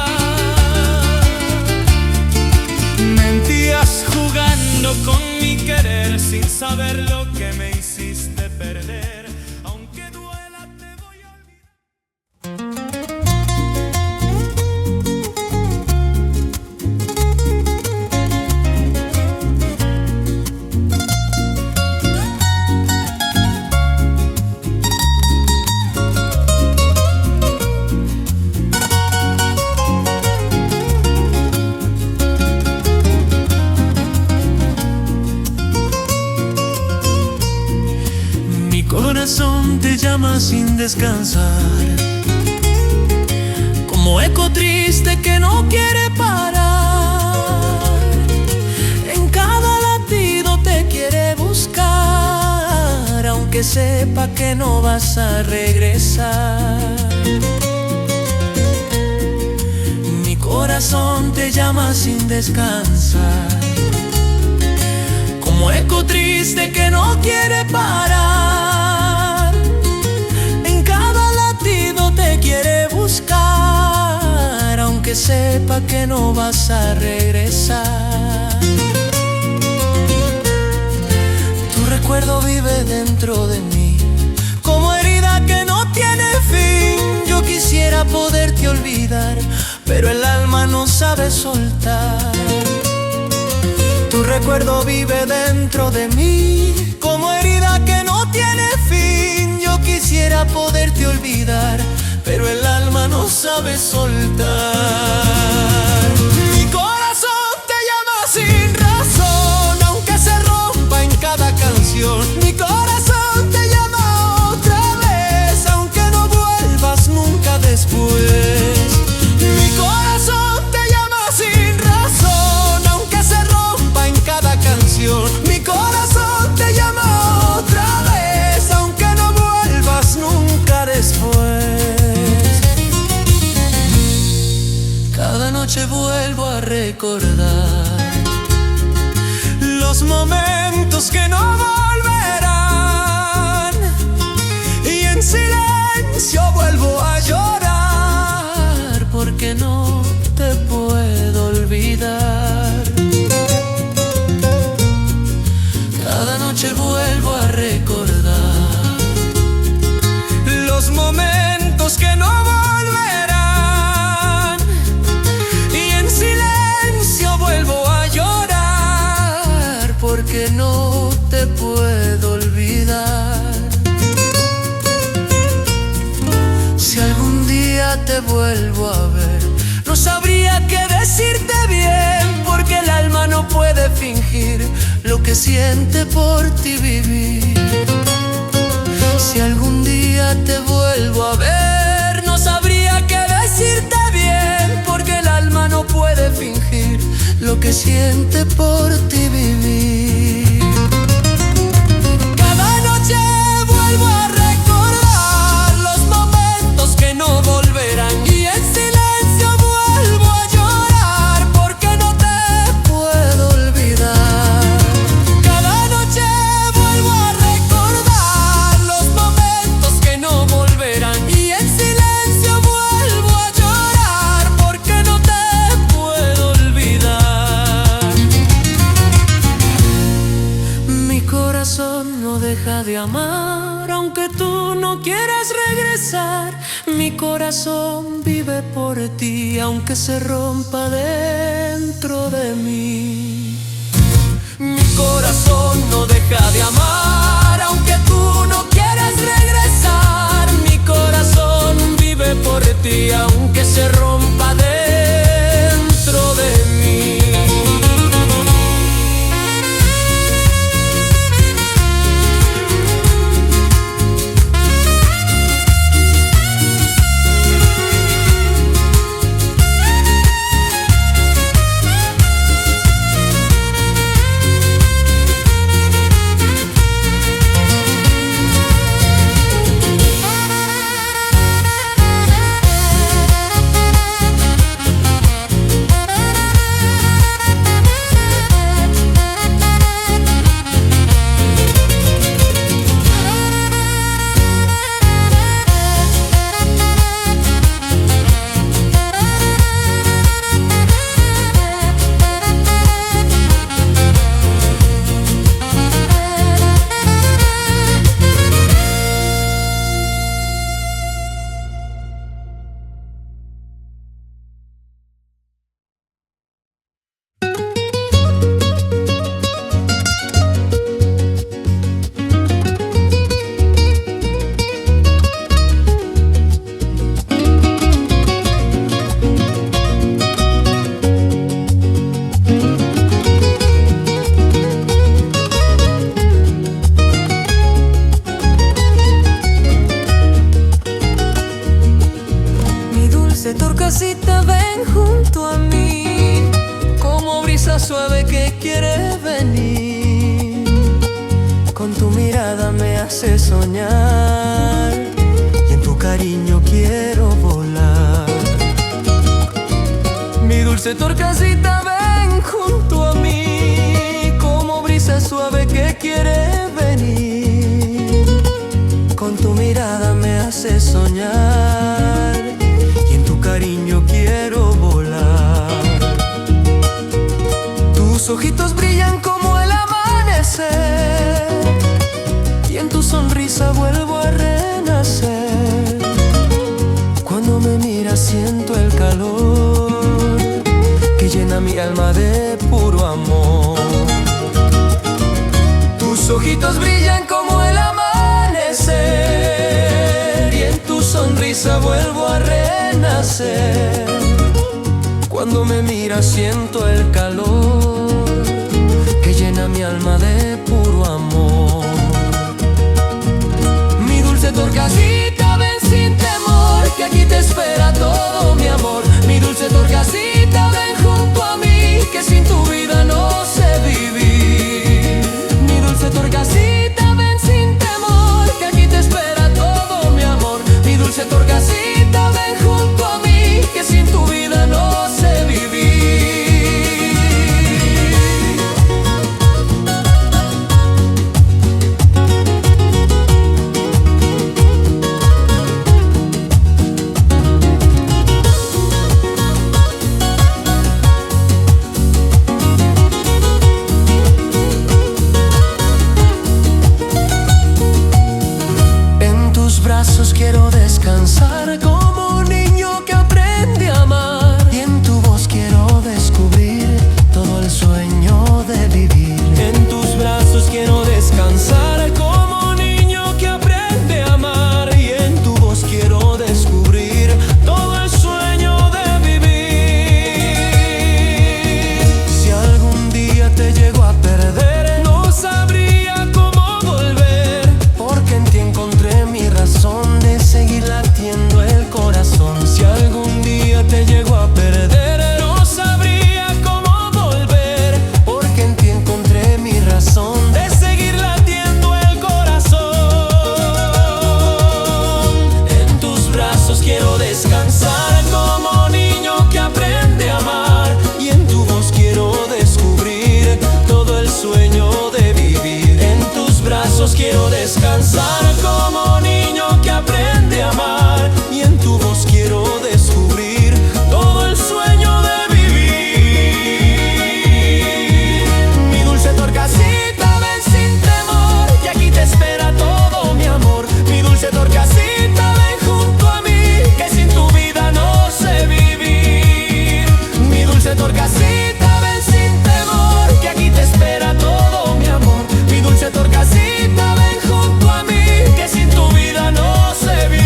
Mentías jugando con mi querer sin saber lo que me hiciste perder. Aunque duela te voy a corazón te llama sin descansar, como eco triste que no quiere parar. En cada latido te quiere buscar, aunque sepa que no vas a regresar. Mi corazón te llama sin descansar, como eco triste que no quiere parar. Quiere buscar, aunque sepa que no vas a regresar. Tu recuerdo vive dentro de mí, como herida que no tiene fin. Yo quisiera poderte olvidar, pero el alma no sabe soltar. Tu recuerdo vive dentro de mí, como herida que no tiene fin. Yo quisiera poderte olvidar, pero el alma no sabe soltar. Mi corazón te llama sin razón, aunque se rompa en cada canción. Mi corazón te llama otra vez, aunque no vuelvas nunca después. Mi corazón te llama sin razón, aunque se rompa en cada canción. Mi corazón te llama otra vez, aunque no vuelvas nunca después. Cada noche vuelvo a recordar los momentos que no volverán, y en silencio vuelvo a llorar, porque no te puedo olvidar. Cada noche vuelvo a recordar los momentos que no volverán, porque no te puedo olvidar. Si algún día te vuelvo a ver, no sabría qué decirte bien, porque el alma no puede fingir lo que siente por ti vivir. Si algún día te vuelvo a ver, no sabría qué decirte bien, porque el alma no puede fingir lo que siente por ti vivir. Cada noche vuelvo a recordar los momentos que no volverán, y en silencio vuelvo a llorar, porque no te puedo olvidar. Cada noche vuelvo a recordar los momentos que no volverán, y en silencio vuelvo a llorar, porque no te puedo olvidar. Mi corazón no deja de amar, aunque tú no quieras regresar. Mi corazón vive por ti, aunque se rompa dentro de mí. Mi corazón no deja de amar, aunque tú no quieras regresar. Mi corazón vive por ti, aunque se rompa dentro de mí. suave que quiere venir. Con tu mirada me hace soñar y en tu cariño quiero volar. Mi dulce torcasita, ven junto a mí, como brisa suave que quiere venir. Con tu mirada me hace soñar y en tu cariño quiero volar. Tus ojitos brillan como el amanecer y en tu sonrisa vuelvo a renacer. Cuando me miras siento el calor que llena mi alma de puro amor. Tus ojitos brillan como el amanecer y en tu sonrisa vuelvo a renacer. Cuando me miras siento el calor que llena mi alma de puro amor. Mi dulce torcasita, ven sin temor, que aquí te espera todo mi amor. Mi dulce torcasita, ven junto a mí, que sin tu vida no sé vivir. Mi dulce torcasita, ven sin temor, que aquí te espera todo mi amor. Mi dulce torcasita, ven junto a mí, que sin tu vida no sé vivir. Quiero descansar como un niño que aprende a amar y en tu voz quiero descubrir todo el sueño de vivir. En tus brazos quiero descansar como un niño que aprende a amar y en tu voz quiero descubrir todo el sueño de vivir. Si algún día te llego a perder, no sabría cómo volver, porque en ti encontré mi razón de seguir latiendo el corazón. Si algún día te llego a perder, no sabría cómo volver, porque en ti encontré mi razón de seguir latiendo el corazón. En tus brazos quiero descansar como niño que aprende a amar y en tu voz quiero descubrir todo el sueño de vivir. En tus brazos quiero descansar como niño que aprende a amar y en tu voz quiero descubrir todo el sueño de vivir. Mi dulce torcasita, ven sin temor, que aquí te espera todo mi amor. Mi dulce torcasita, ven junto a mí, que sin tu vida no sé vivir. Mi dulce torcasita, ven sin temor, que aquí te espera todo mi amor. Mi dulce torcasita, ven junto a mí, que sin tu vida no sé vivir.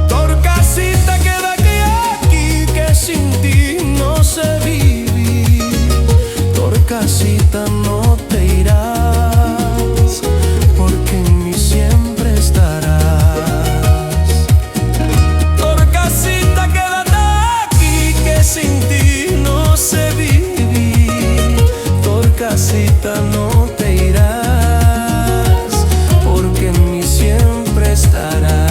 Torcasita, quédate aquí, que sin ti no sé vivir. Torcasita, no te irás, porque en mí siempre estarás. Torcasita, quédate aquí, que sin ti no sé vivir. Torcasita, no te irás, porque en mí siempre estarás.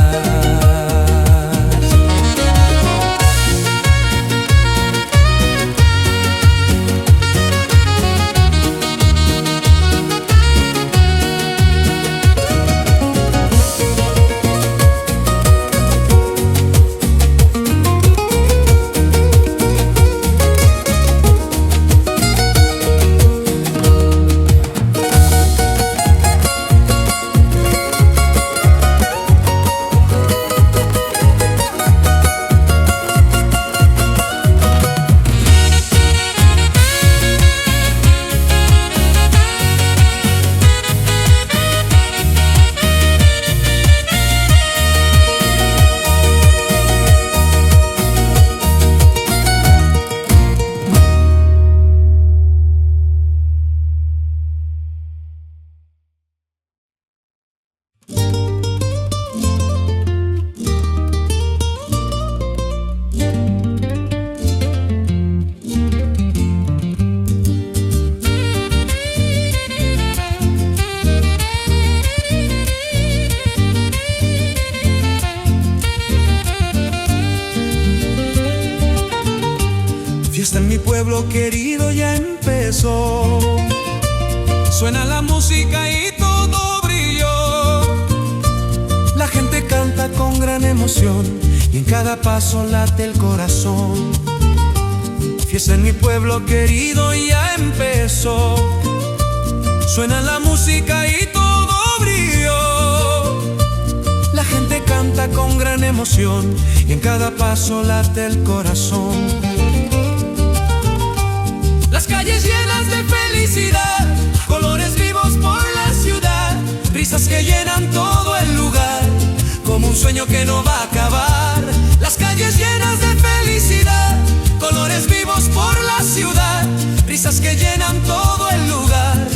pueblo querido ya empezó. Suena la música y todo brilló. La gente canta con gran emoción y en cada paso late el corazón. Fiesta en mi pueblo querido ya empezó. Suena la música y todo brilló. La gente canta con gran emoción y en cada paso late el corazón. Las calles llenas de felicidad, colores vivos por la ciudad, risas que llenan todo el lugar, como un sueño que no va a acabar. Las calles llenas de felicidad, colores vivos por la ciudad, risas que llenan todo el lugar,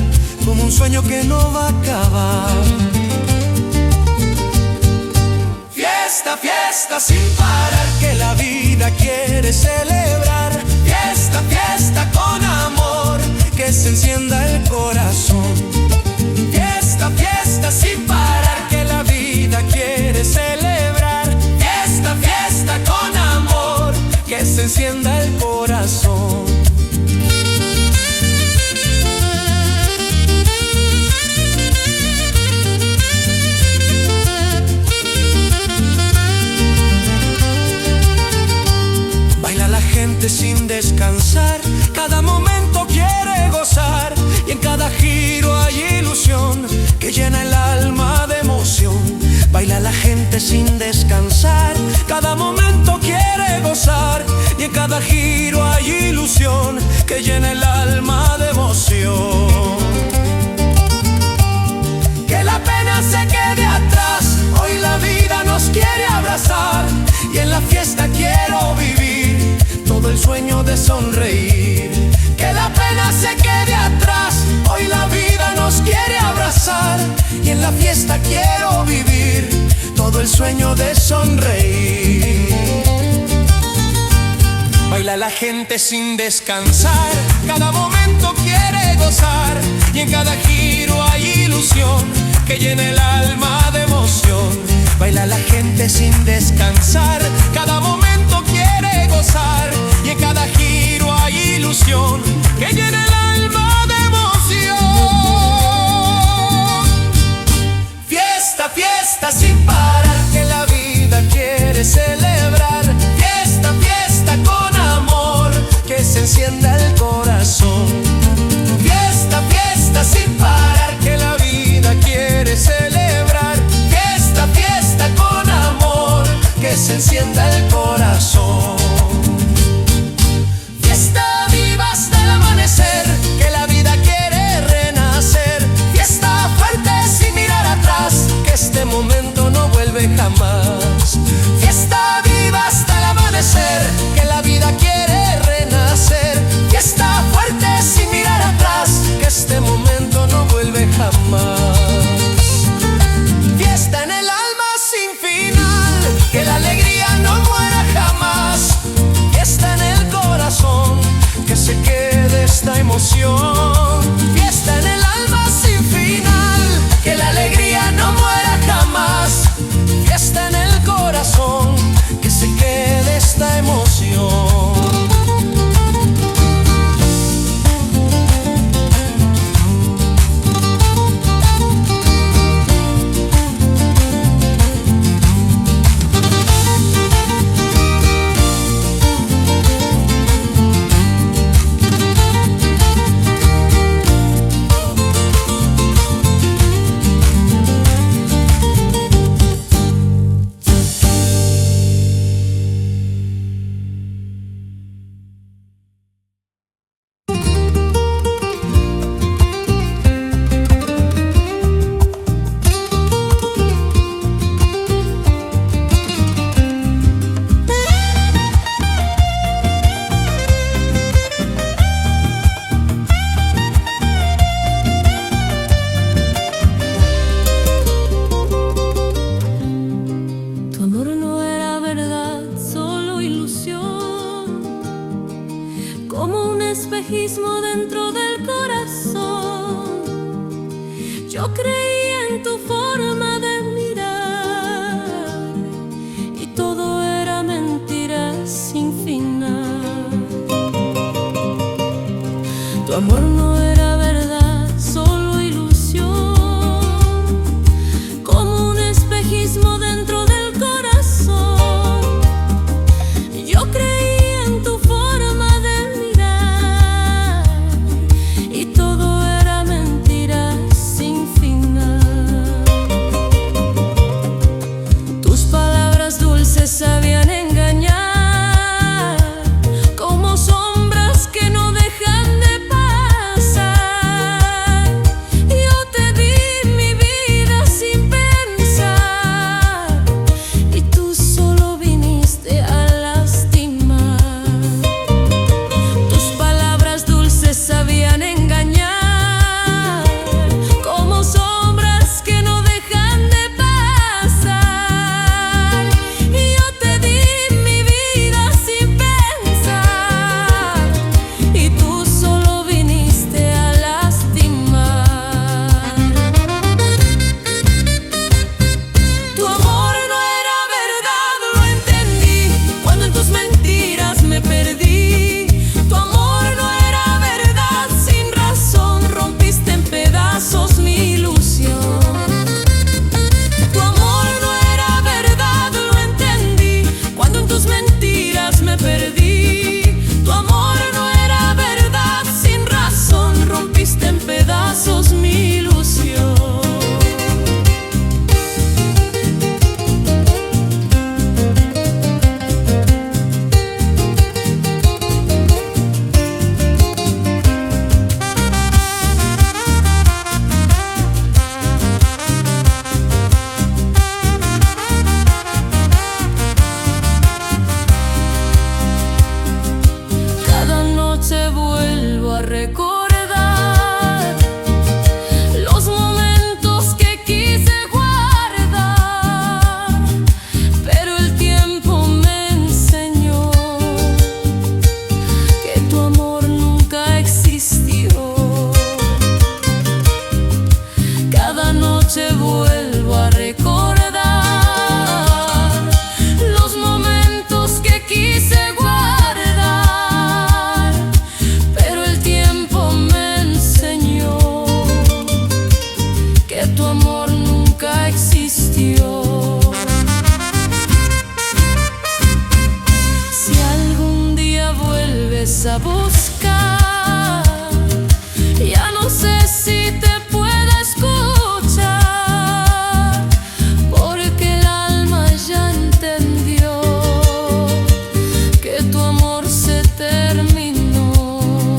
como un sueño que no va a acabar. Fiesta, fiesta sin parar, que la vida quiere celebrar. Fiesta, fiesta con amor, que se encienda el corazón. Fiesta, fiesta sin parar, que la vida quiere celebrar. Fiesta, fiesta con amor, que se encienda el corazón. Sin descansar, cada momento quiere gozar, y en cada giro hay ilusión que llena el alma de emoción. Baila la gente sin descansar, cada momento quiere gozar, y en cada giro hay ilusión que llena el alma de emoción. Que la pena se quede atrás, hoy la vida nos quiere abrazar, y en la fiesta quiero vivir todo el sueño de sonreír. Que la pena se quede atrás, hoy la vida nos quiere abrazar, y en la fiesta quiero vivir todo el sueño de sonreír. Baila la gente sin descansar, cada momento quiere gozar, y en cada giro hay ilusión que llena el alma de emoción. Baila la gente sin descansar, cada momento quiere gozar, y en cada giro hay ilusión que llena el alma de emoción. Fiesta, fiesta sin parar, que la vida quiere celebrar. Fiesta, fiesta con amor, que se encienda el corazón. Fiesta, fiesta sin parar, que la vida quiere celebrar. Fiesta, fiesta con amor, que se encienda el corazón. Fiesta viva hasta el amanecer, que la vida quiere renacer. Fiesta fuerte sin mirar atrás, que este momento no vuelve jamás. Fiesta viva hasta el amanecer, que la vida quiere renacer. Fiesta fuerte sin mirar atrás, que este momento no vuelve jamás. Fiesta en el alma sin final, que la alegría no muera jamás. Fiesta en el corazón, que se quede esta emoción. Fiesta en el alma sin final, que la alegría no muera jamás. Fiesta en el corazón, que se quede esta emoción. espejismo dentro del corazón. Yo creía en tu forma de mirar y todo era mentira sin final. Tu amor no era verdad, solo ilusión, como un espejismo dentro del corazón. Yo creí en tu forma de mirar y todo era mentira sin final. Tus palabras dulces sabían engañar, como sombras que no dejan de pasar. Yo te di mi vida sin pensar y tú solo viniste a lastimar. Tus palabras dulces sabían engañar, como sombras que no dejan de pasar. Y yo te di mi vida sin pensar y tú solo viniste a lastimar. Tu amor no era verdad, lo entendí cuando en tus mentiras me perdí. Tu amor no era verdad, sin razón rompiste en pedazos mi ilusión. Tu amor no era verdad, lo entendí cuando en tus mentiras me perdí. Tu amor no era verdad, sin razón rompiste en pedazos mi ilusión. Cada noche vuelvo a recordar los momentos que quise guardar, pero el tiempo me enseñó que tu amor nunca existió. Cada noche vuelvo a recordar los momentos que quise guardar, pero el tiempo me enseñó que tu amor nunca existió. Si algún día vuelves a buscar, ya no sé si te puedo escuchar, porque el alma ya entendió que tu amor se terminó.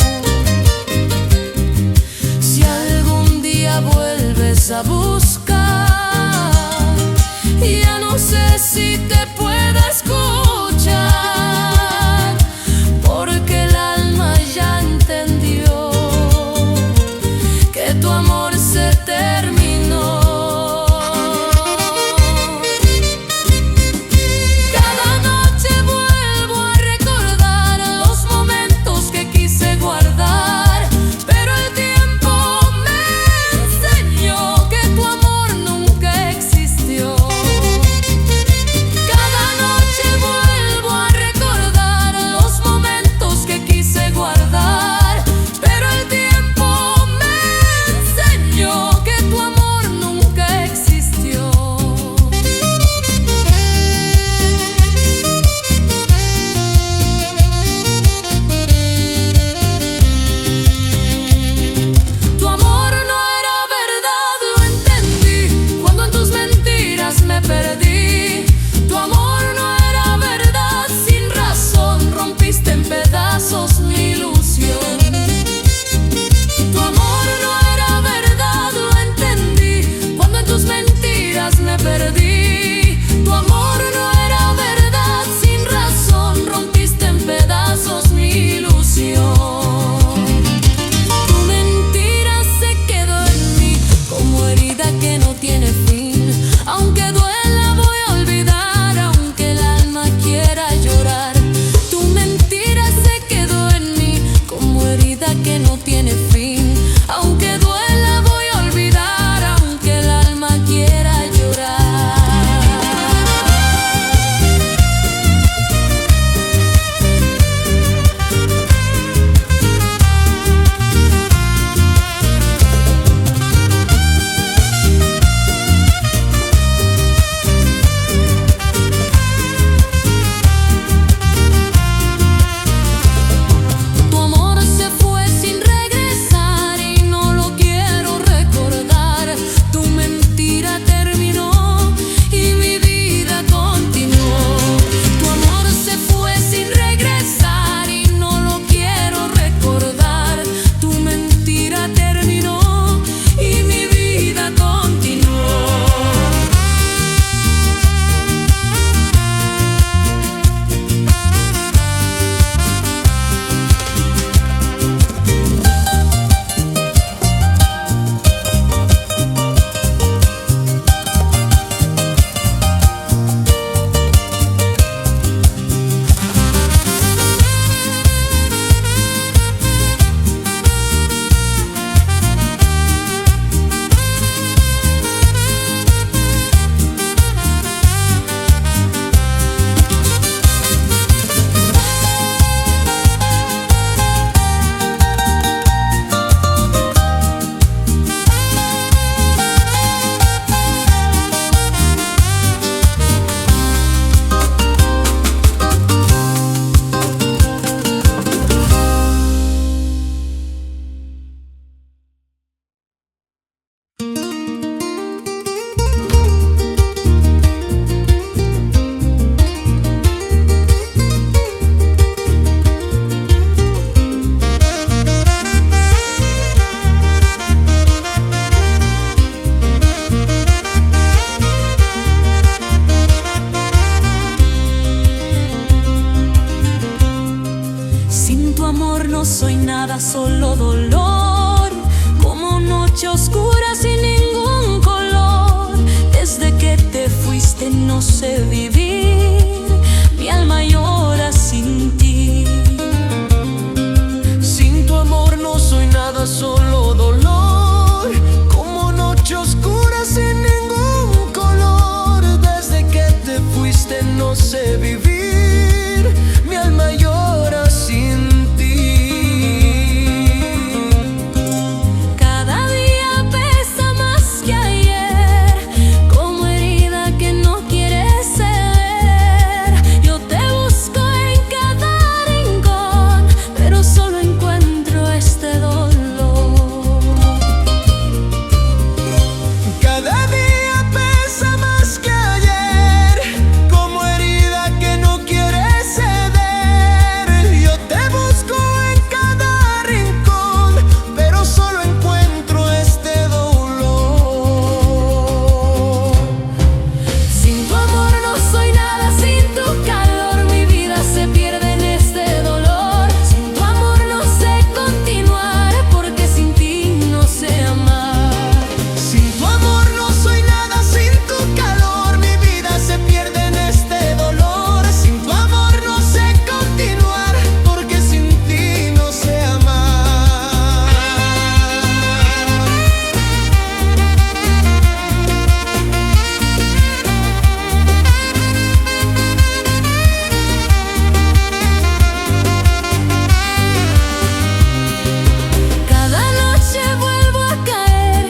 Si algún día vuelves a buscar, ya no sé si te puedo escuchar, porque el alma ya entendió que tu amor se terminó. Cada noche vuelvo a recordar los momentos que quise guardar, pero el tiempo me enseñó que tu amor nunca existió. Cada noche dolor, como noche oscura sin ningún color. Desde que te fuiste no sé vivir, mi alma llora sin ti. Sin tu amor no soy nada, solo dolor, como noche oscura sin ningún color. Desde que te fuiste no sé vivir, mi alma llora sin ti. Cada día pesa más que ayer, como herida que no quiere ceder. Yo te busco en cada rincón, pero solo encuentro este dolor. Cada día pesa más que ayer, como herida que no quiere ceder. Yo te busco en cada rincón, pero solo encuentro este dolor. Sin tu amor no soy nada, sin tu calor mi vida se pierde en este dolor. Sin tu amor no sé continuar, porque sin ti no sé amar. Sin tu amor no soy nada, sin tu calor mi vida se pierde en este dolor. Sin tu amor no sé continuar, porque sin ti no sé amar. Cada noche vuelvo a caer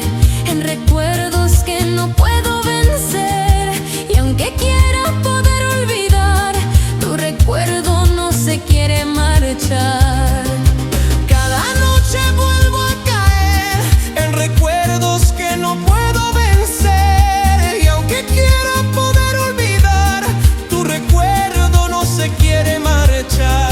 en recuerdos que no puedo vencer. Y aunque quiera poder olvidar, tu recuerdo no se quiere marchar. Cada noche vuelvo a caer en recuerdos que no puedo vencer. Y aunque quiera poder olvidar, tu recuerdo no se quiere marchar.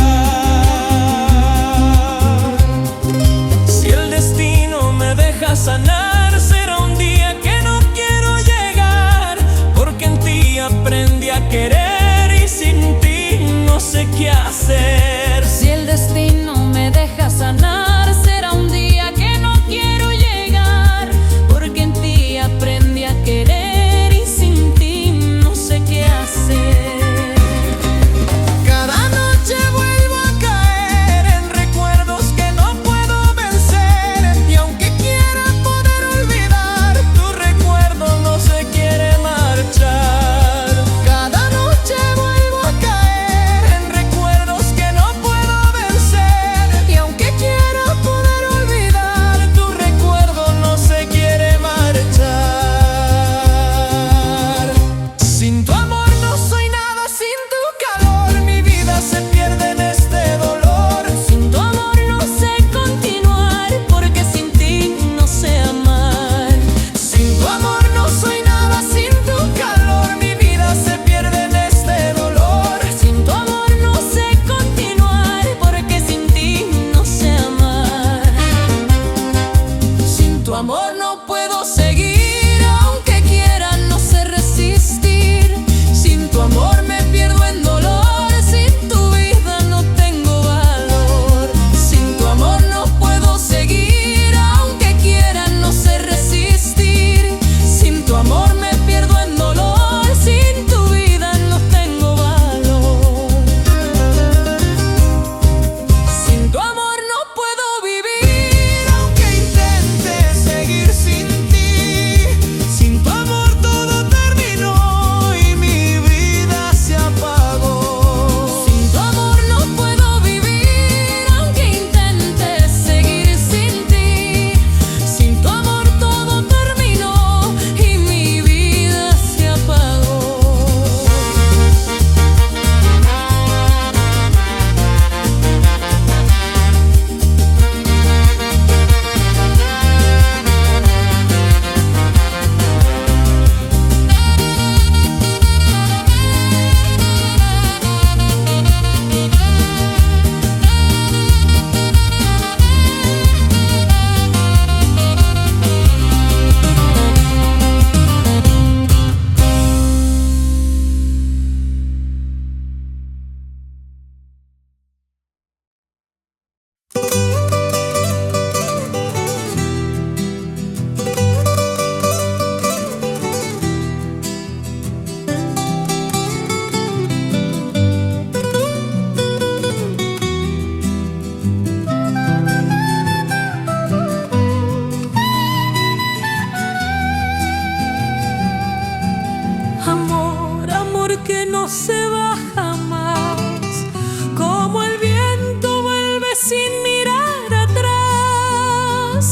Si el destino me deja sanar, será un día que no quiero llegar, porque en ti aprendí a querer y sin ti no sé qué hacer. Si el destino me deja sanar, será un día que no quiero llegar, porque en ti aprendí a querer y sin ti no sé qué hacer. Cada noche vuelvo a caer en recuerdos que no puedo vencer. Y aunque quiera poder olvidar, tu recuerdo no se quiere marchar. Cada noche vuelvo a caer en recuerdos que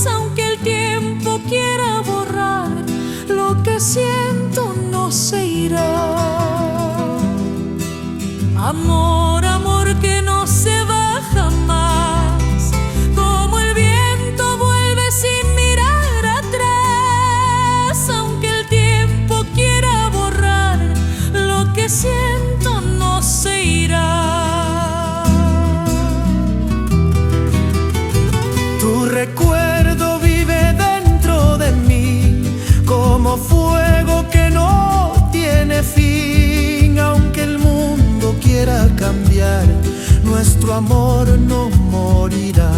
aunque el tiempo quiera borrar, lo que siento no se irá. Amor, amor que no se va jamás, como el viento vuelve sin mirar atrás, aunque el tiempo quiera borrar, lo que siento no se irá. Tu recuerdo vive dentro de mí, como fuego que no tiene fin. Aunque el mundo quiera cambiar, nuestro amor no morirá.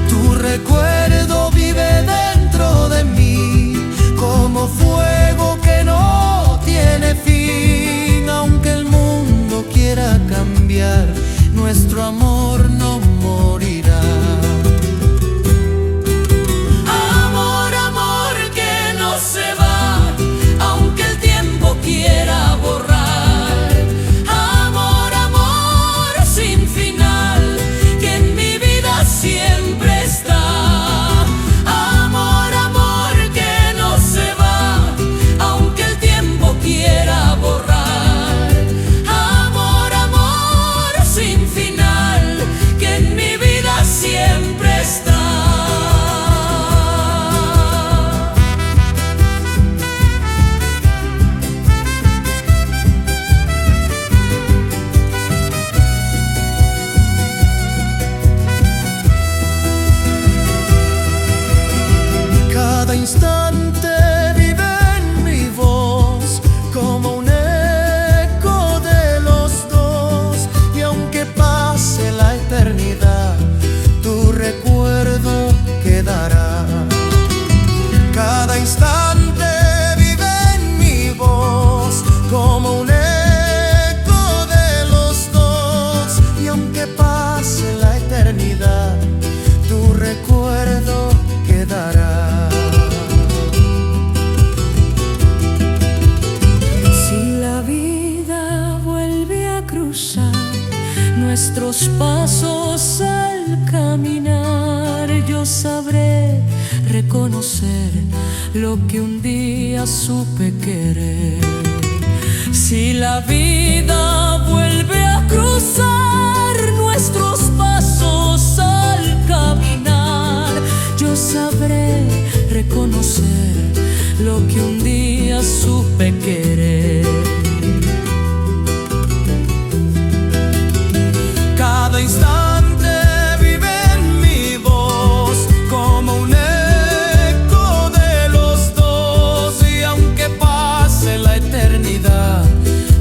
Tu recuerdo vive dentro de mí, como fuego que no tiene fin. Aunque el mundo quiera cambiar, nuestro amor no morirá. Amor, amor que no se va, aunque el tiempo quiera borrar. Amor, amor sin final, que en mi vida siempre está. Amor, amor que no se va, aunque el tiempo quiera borrar. Amor, amor sin final, que en mi vida siempre está. Cada instante vive en mi voz, como un eco de los dos. Y aunque pase la eternidad, tu recuerdo quedará. Cada instante vive en mi voz, como un eco de los dos. Y aunque pase la eternidad, tu recuerdo quedará. Si la vida vuelve a cruzar nuestros pasos al caminar, yo sabré reconocer lo que un día supe querer. Si la vida vuelve a cruzar nuestros pasos al caminar, yo sabré reconocer lo que un día supe querer. Cada instante vive en mi voz, como un eco de los dos. Y aunque pase la eternidad,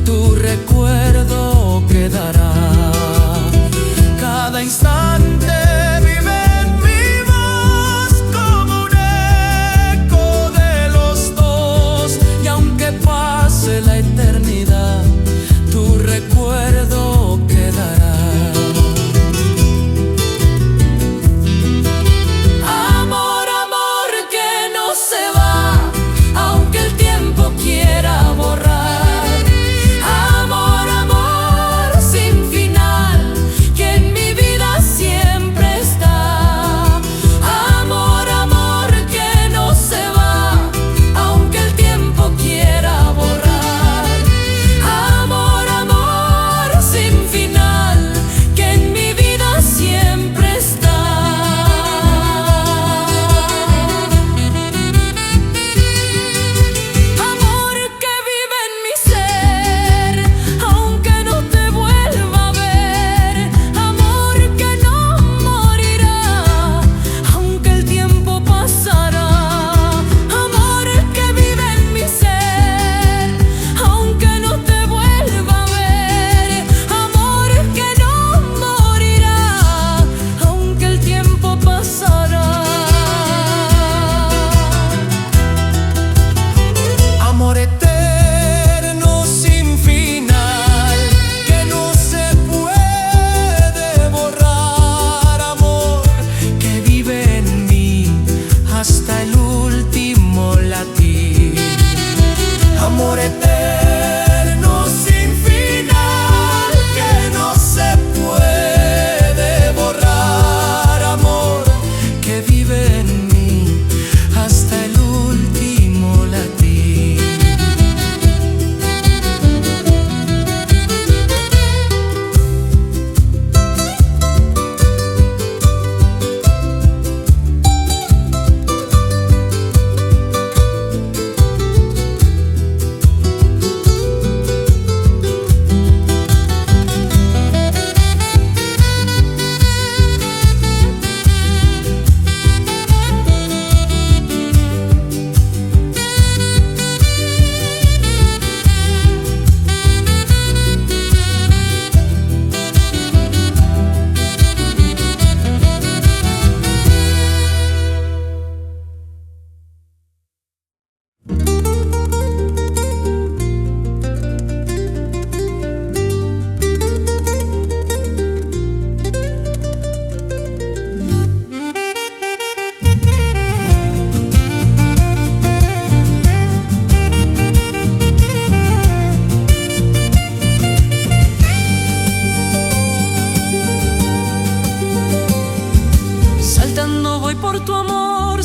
tu recuerdo quedará. Cada instante vive en mi voz, como un eco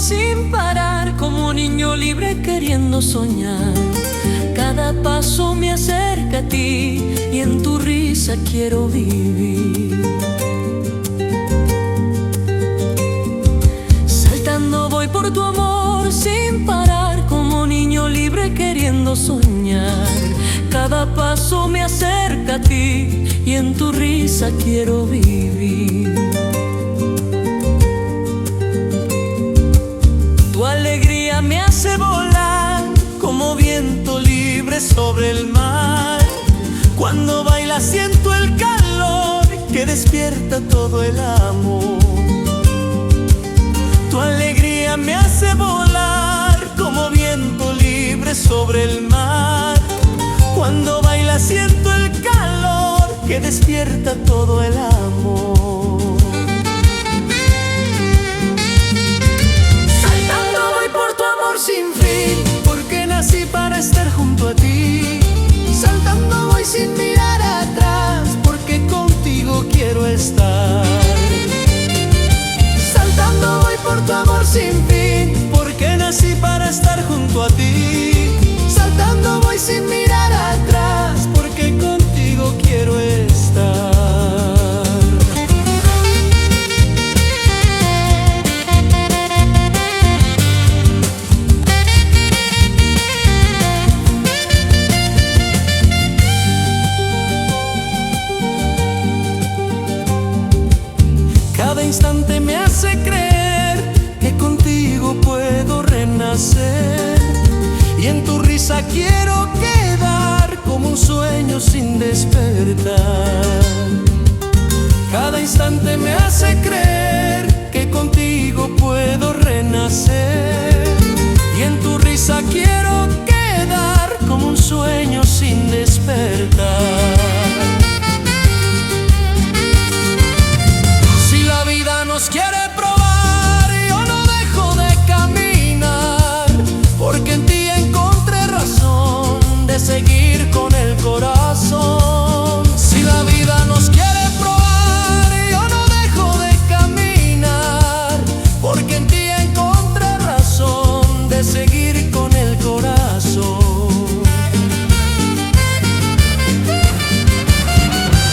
sin parar, como un niño libre queriendo soñar. Cada paso me acerca a ti y en tu risa quiero vivir. Saltando voy por tu amor sin parar, como un niño libre queriendo soñar. Cada paso me acerca a ti y en tu risa quiero vivir. Tu alegría me hace volar como viento libre sobre el mar. Cuando bailas siento el calor que despierta todo el amor. Tu alegría me hace volar como viento libre sobre el mar. Cuando bailas siento el calor que despierta todo el amor. Saltando voy por tu amor sin fin, porque nací para estar junto a ti. Saltando voy sin mirar atrás, porque contigo quiero estar. Saltando voy por tu amor sin fin, porque nací para estar junto a ti. Saltando voy sin mirar atrás, porque contigo quiero estar. Cada instante me hace creer que contigo puedo renacer. Y en tu risa quiero quedar como un sueño sin despertar. Cada instante me hace creer que contigo puedo renacer. Y en tu risa quiero quedar como un sueño sin despertar. Si la vida nos quiere probar, yo no dejo de caminar, porque en ti encontré razón de seguir con el corazón. Si la vida nos quiere probar, yo no dejo de caminar, porque en ti encontré razón de seguir con el corazón.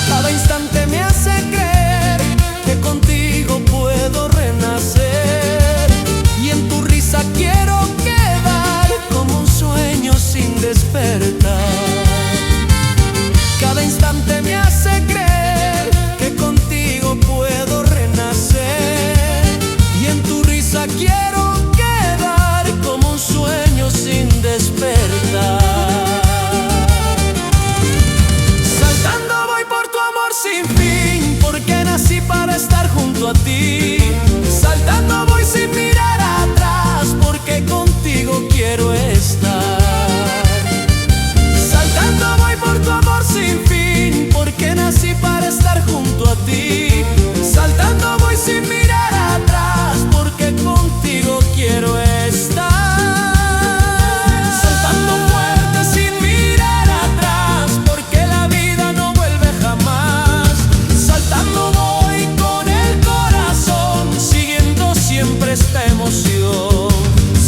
Cada instante me hace creer que contigo puedo renacer. Y en tu risa quiero quedar como un sueño sin despertar. Cada instante me hace creer que contigo puedo renacer. Y en tu risa quiero quedar como un sueño sin despertar. Saltando voy por tu amor sin fin, porque nací para estar junto a ti. Saltando voy sin mirar atrás, porque contigo quiero estar. Saltando voy por tu amor sin fin, porque nací para estar junto a ti. Saltando voy sin mirar atrás, porque contigo quiero estar. Saltando fuerte sin mirar atrás, porque la vida no vuelve jamás. Saltando voy con el corazón, siguiendo siempre esta emoción.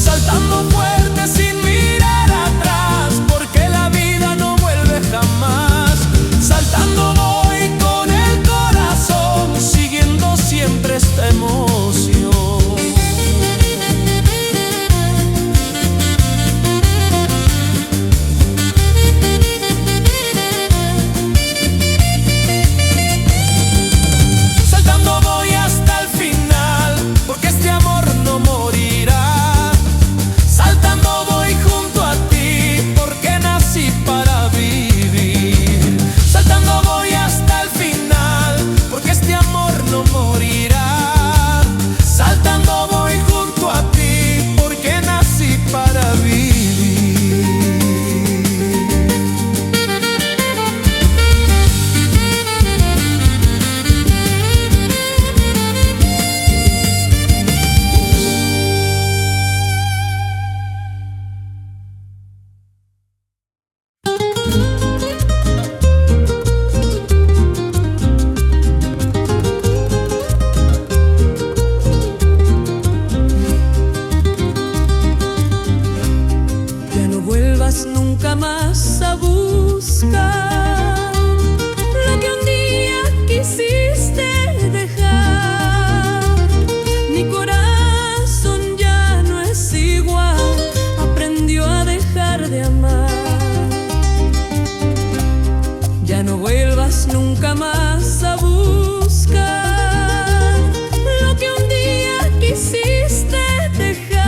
Saltando fuerte sin mirar atrás, porque la vida no vuelve jamás. Saltando voy con el corazón, siguiendo siempre esta emoción. Saltando voy hasta el final, porque este amor no morirá. buscar lo que un día quisiste dejar. Mi corazón ya no es igual, aprendió a dejar de amar. Ya no vuelvas nunca más a buscar lo que un día quisiste dejar.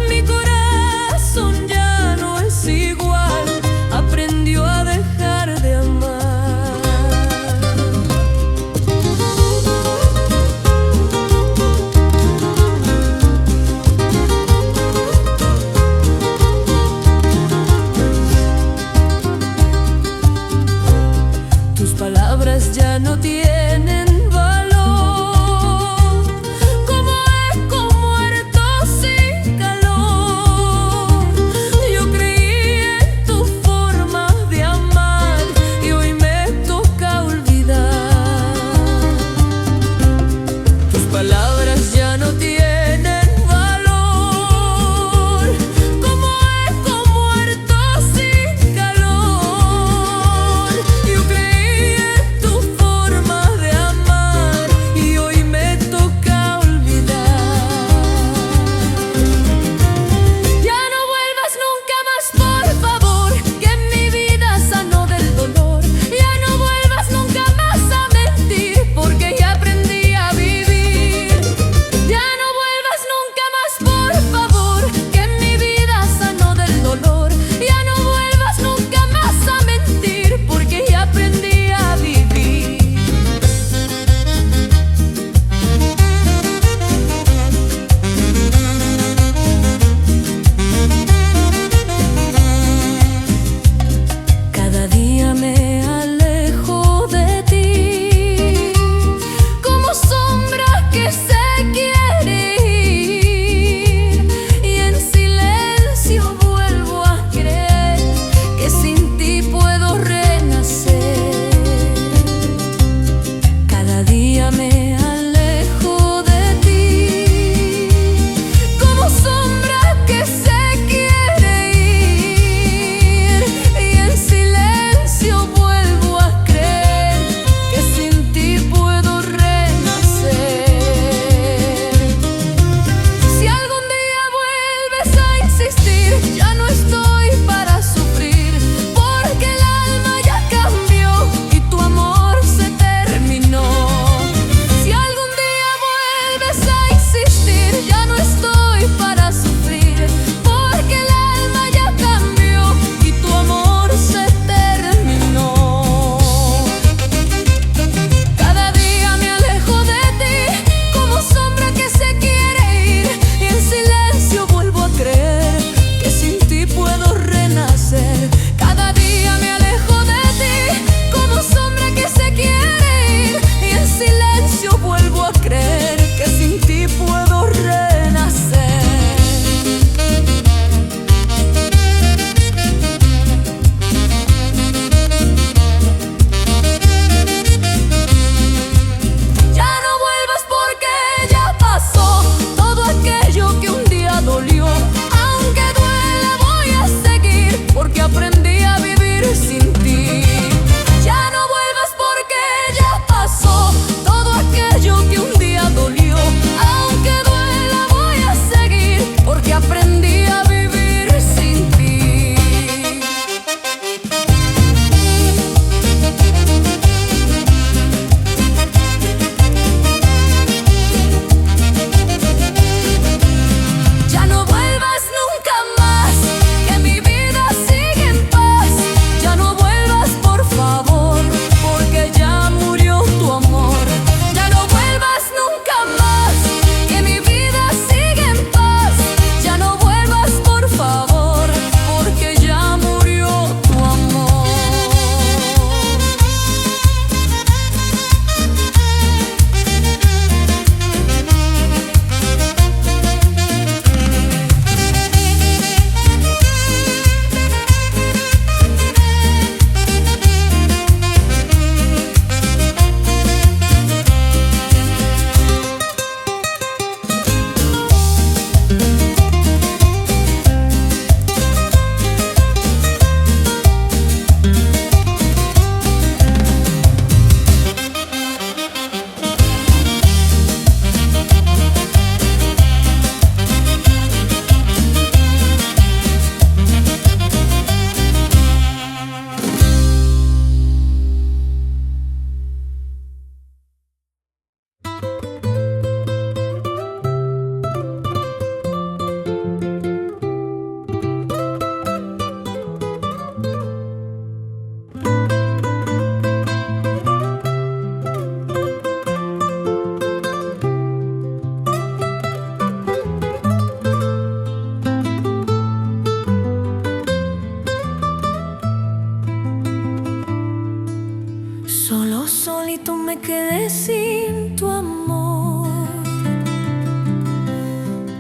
Mi corazón ya no es igual, aprendió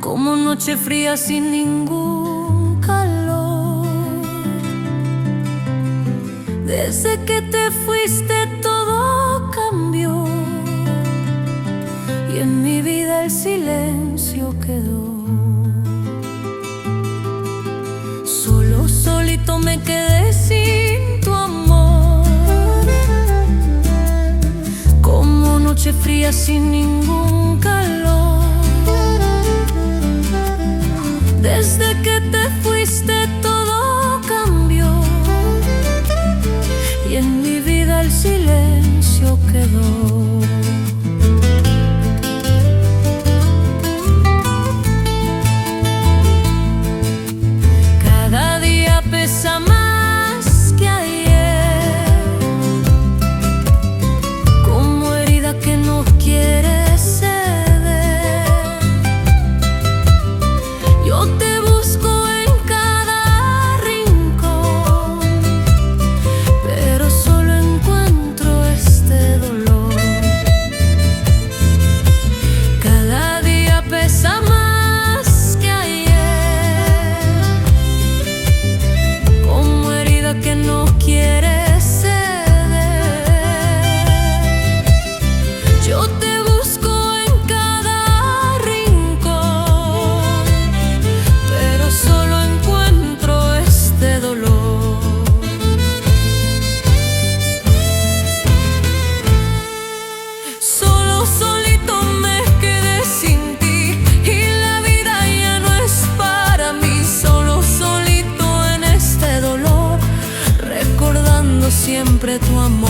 como noche fría sin ningún calor. Desde que te fuiste todo cambió y en mi vida el silencio quedó. Solo, solito me quedé sin tu amor, como noche fría sin ningún calor. Desde que te fuiste todo cambió y en mi vida el silencio quedó. Cada día pesa más que ayer, como herida que no quiere ceder. Yo te busco en cada rincón, pero solo encuentro este dolor. Cada día pesa más que ayer, como herida que no quiere ceder. Yo te busco en cada rincón, pero solo encuentro este dolor. Solo, solito me quedé sin ti y la vida ya no es para mí. Solo, solito en este dolor, recordando siempre tu amor.